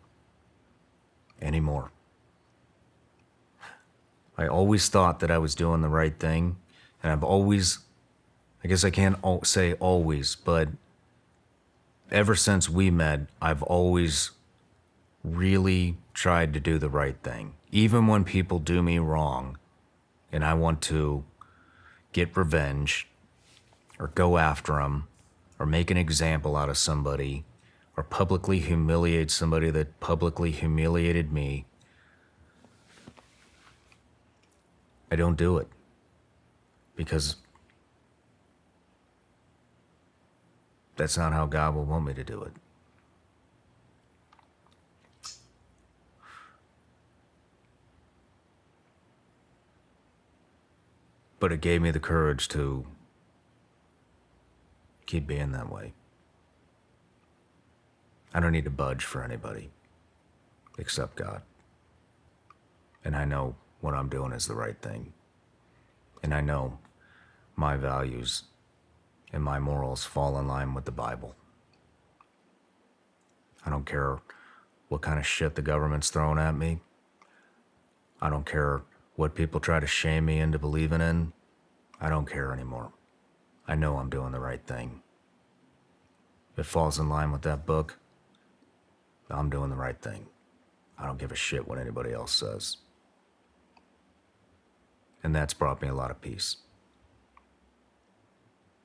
anymore. I always thought that I was doing the right thing, and I guess I can't say always, but ever since we met, I've always really tried to do the right thing. Even when people do me wrong and I want to get revenge or go after them or make an example out of somebody or publicly humiliate somebody that publicly humiliated me, I don't do it because that's not how God will want me to do it. But it gave me the courage to keep being that way. I don't need to budge for anybody except God. And I know what I'm doing is the right thing. And I know my values and my morals fall in line with the Bible. I don't care what kind of shit the government's throwing at me. I don't care what people try to shame me into believing in. I don't care anymore. I know I'm doing the right thing. If it falls in line with that book, I'm doing the right thing. I don't give a shit what anybody else says. And that's brought me a lot of peace.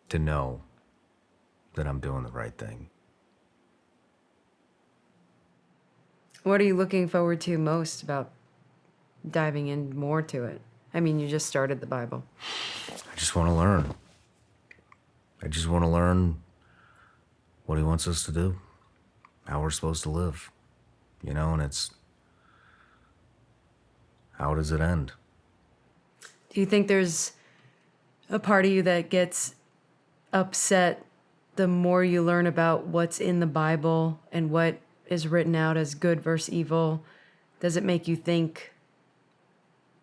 To know that I'm doing the right thing. What are you looking forward to most about diving in more to it? I mean, you just started the Bible. I just want to learn. I just want to learn what he wants us to do, how we're supposed to live, and it's, how does it end? Do you think there's a part of you that gets upset the more you learn about what's in the Bible and what is written out as good versus evil? Does it make you think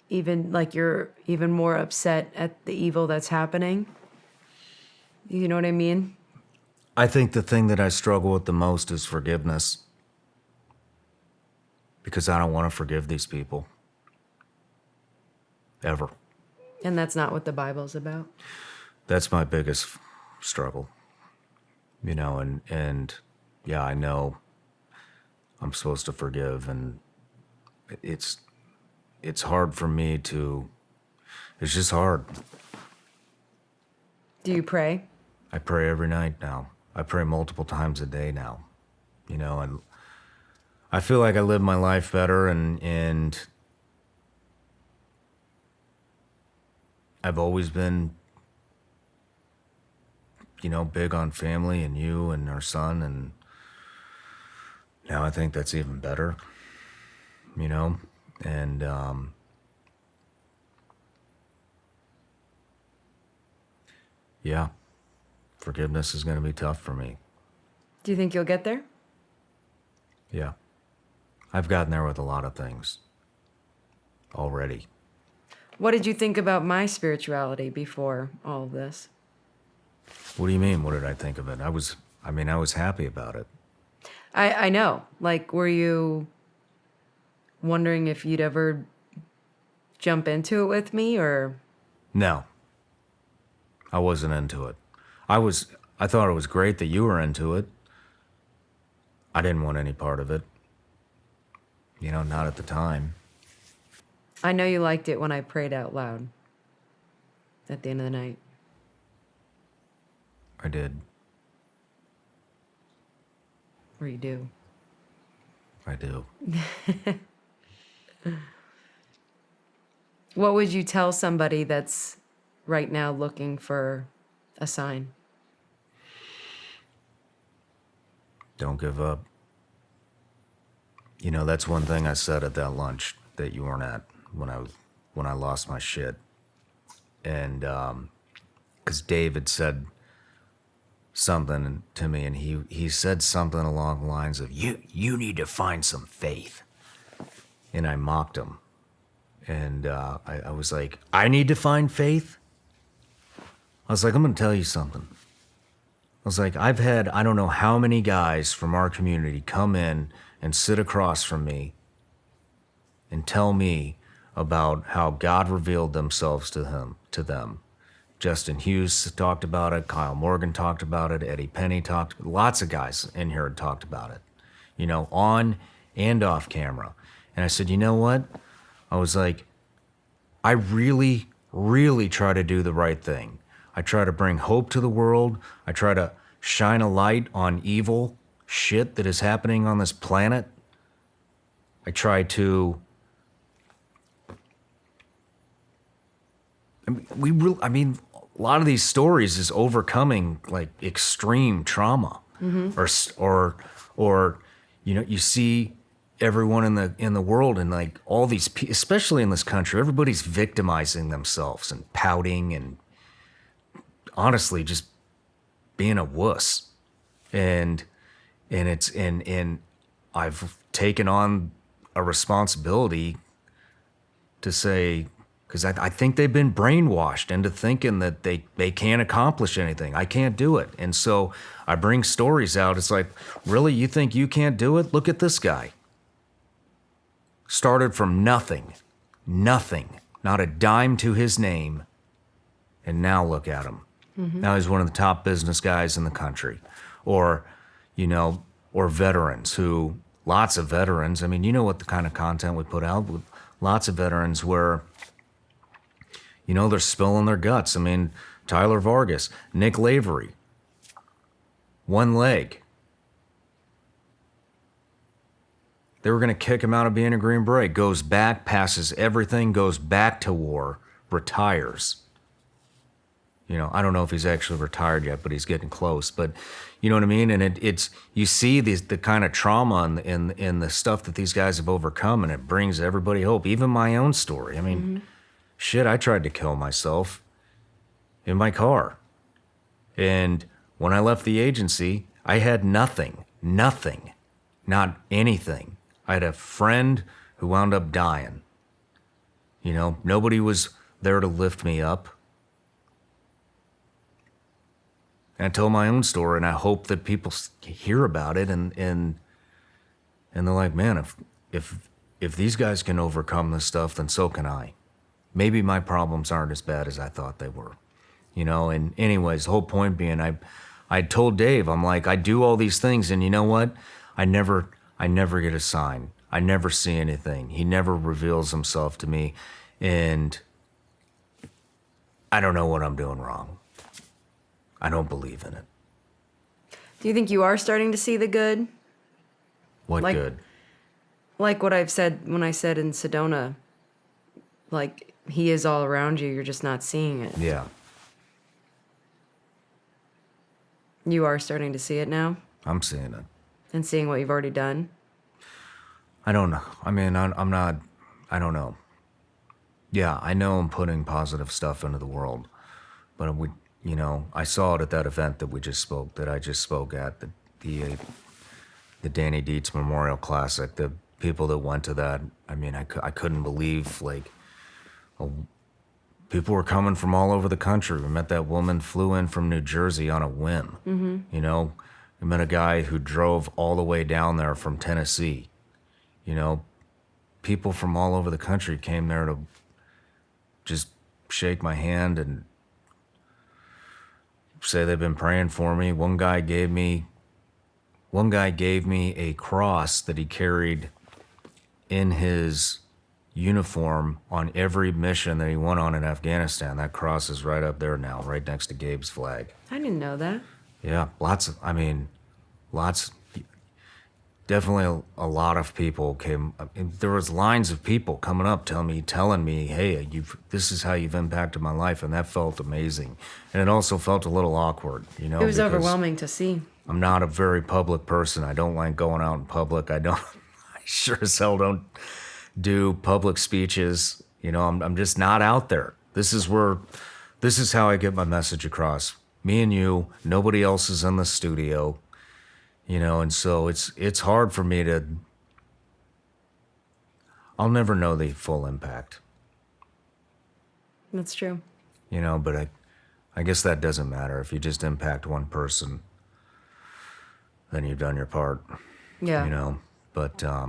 even like you're even more upset at the evil that's happening? You know what I mean? I think the thing that I struggle with the most is forgiveness. Because I don't want to forgive these people. Ever. And that's not what the Bible's about. That's my biggest struggle. And yeah, I know I'm supposed to forgive, and it's hard for me to, it's just hard. Do you pray? I pray every night now. I pray multiple times a day now, and I feel like I live my life better, and I've always been, big on family and you and our son, and now I think that's even better, and yeah, forgiveness is going to be tough for me. Do you think you'll get there? Yeah. I've gotten there with a lot of things already. What did you think about my spirituality before all of this? What do you mean? What did I think of it? I was happy about it. I know. Like, were you wondering if you'd ever jump into it with me, or? No. I wasn't into it. I thought it was great that you were into it. I didn't want any part of it. Not at the time. I know you liked it when I prayed out loud at the end of the night. I did. Or you do. I do. What would you tell somebody that's right now looking for a sign? Don't give up. That's one thing I said at that lunch that you weren't at when I lost my shit. And because Dave had said something to me, and he said something along the lines of, you need to find some faith. And I mocked him. And I was like, I need to find faith? I was like, I'm going to tell you something. I was like, I've had, I don't know how many guys from our community come in and sit across from me and tell me about how God revealed themselves to them. Justin Hughes talked about it. Kyle Morgan talked about it. Eddie Penney talked. Lots of guys in here had talked about it, on and off camera. And I said, you know what? I was like, I really, really try to do the right thing. I try to bring hope to the world. I try to shine a light on evil shit that is happening on this planet. I try to... a lot of these stories is overcoming like extreme trauma, or you see everyone in the world, and like all these, especially in this country, everybody's victimizing themselves and pouting and honestly just being a wuss, and I've taken on a responsibility to say, because I think they've been brainwashed into thinking that they can't accomplish anything. I can't do it. And so I bring stories out. It's like, really? You think you can't do it? Look at this guy. Started from nothing, not a dime to his name. And now look at him. Mm-hmm. Now he's one of the top business guys in the country. Or veterans who, lots of veterans. I mean, you know what the kind of content we put out with lots of veterans where, they're spilling their guts. I mean, Tyler Vargus, Nick Lavery, one leg. They were going to kick him out of being a Green Beret. Goes back, passes everything, goes back to war, retires. You know, I don't know if he's actually retired yet, but he's getting close. But you know what I mean? And it's you see the kind of trauma in the stuff that these guys have overcome, and it brings everybody hope. Even my own story. I mean, shit, I tried to kill myself in my car. And when I left the agency, I had nothing, not anything. I had a friend who wound up dying. You know, nobody was there to lift me up. And I told my own story, and I hope that people hear about it, and they're like, man, if these guys can overcome this stuff, then so can I. Maybe my problems aren't as bad as I thought they were, you know. And anyways, the whole point being, I told Dave, I'm like, I do all these things, and you know what? I never get a sign. I never see anything. He never reveals himself to me, and I don't know what I'm doing wrong. I don't believe in it. Do you think you are starting to see the good? What Like- good? Like what I've said when I said in Sedona, like he is all around you, you're just not seeing it. Yeah, You are starting to see it now I'm seeing it. and seeing what you've already done. I don't know. I mean, I'm not, I don't know. Yeah, I know I'm putting positive stuff into the world, but you know, I saw it at that event that I just spoke at, the Danny Dietz Memorial Classic. The people that went to that, I mean, I couldn't believe, like, people were coming from all over the country. We met that woman, flew in from New Jersey on a whim. You know, we met a guy who drove all the way down there from Tennessee. You know, people from all over the country came there to just shake my hand and say they've been praying for me. One guy gave me a cross that he carried in his uniform on every mission that he went on in Afghanistan. That cross is right up there now, right next to Gabe's flag. I didn't know that. Yeah, definitely a lot of people came. There was lines of people coming up telling me, hey, this is how you've impacted my life, and that felt amazing. And it also felt a little awkward, you know. It was because overwhelming to see. I'm not a very public person. I don't like going out in public. I sure as hell don't do public speeches. You know, I'm just not out there. This is how I get my message across. Me and you, nobody else is in the studio. You know, and so it's hard for me to. I'll never know the full impact. That's true. You know, but I guess that doesn't matter. If you just impact one person, then you've done your part. Yeah. You know, but yeah,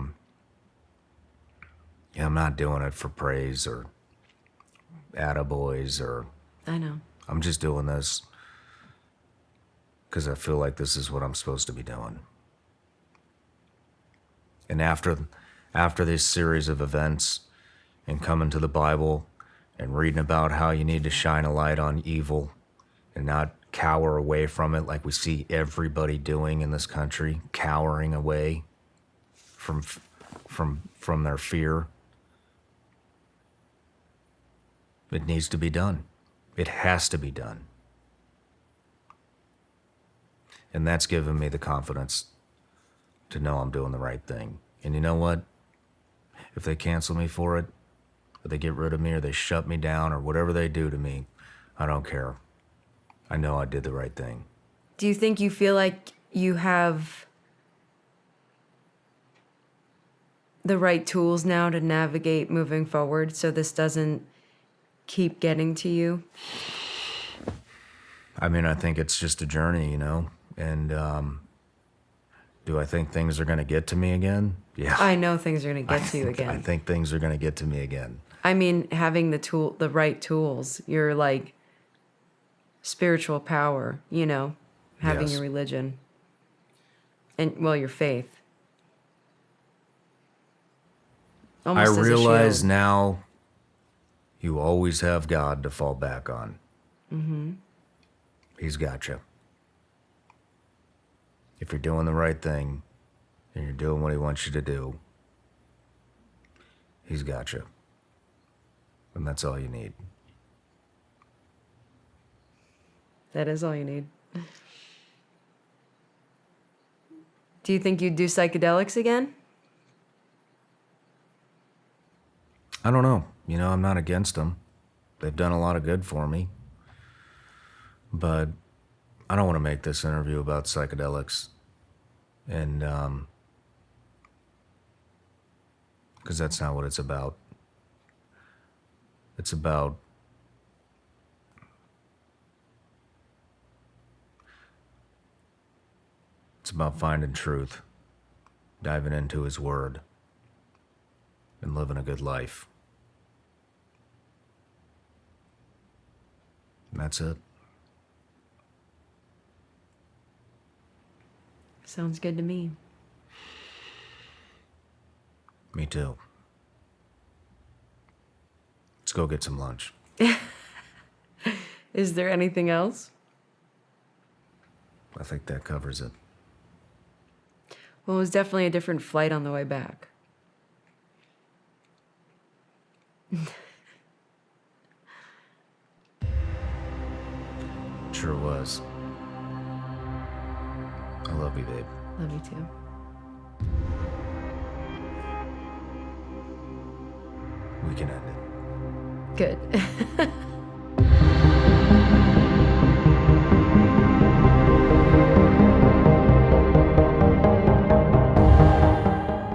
I'm not doing it for praise or attaboys or. I know. I'm just doing this because I feel like this is what I'm supposed to be doing. And after this series of events and coming to the Bible and reading about how you need to shine a light on evil and not cower away from it like we see everybody doing in this country, cowering away from their fear. It needs to be done. It has to be done. And that's given me the confidence to know I'm doing the right thing. And you know what? If they cancel me for it, or they get rid of me, or they shut me down, or whatever they do to me, I don't care. I know I did the right thing. Do you think you feel like you have the right tools now to navigate moving forward so this doesn't keep getting to you? I mean, I think it's just a journey, you know? And do I think things are going to get to me again? Yeah. I know things are going to get to you again. I think things are going to get to me again. I mean, having the right tools, your like spiritual power, you know, having Yes. your religion and your faith. I Almost as a realize shield. now you always have God to fall back on. Mm-hmm. He's got you. If you're doing the right thing and you're doing what he wants you to do, he's got you. And that's all you need. That is all you need. Do you think you'd do psychedelics again? I don't know. You know, I'm not against them. They've done a lot of good for me. But I don't want to make this interview about psychedelics. And, because that's not what it's about. It's about finding truth, diving into his word, and living a good life. And that's it. Sounds good to me. Me too. Let's go get some lunch. Is there anything else? I think that covers it. Well, it was definitely a different flight on the way back. Sure was. I love you, babe. Love you too. We can end it. Good.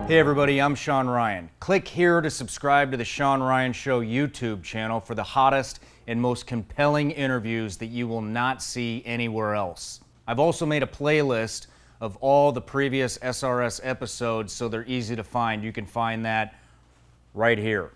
Hey everybody, I'm Shawn Ryan. Click here to subscribe to the Shawn Ryan Show YouTube channel for the hottest and most compelling interviews that you will not see anywhere else. I've also made a playlist of all the previous SRS episodes so they're easy to find. You can find that right here.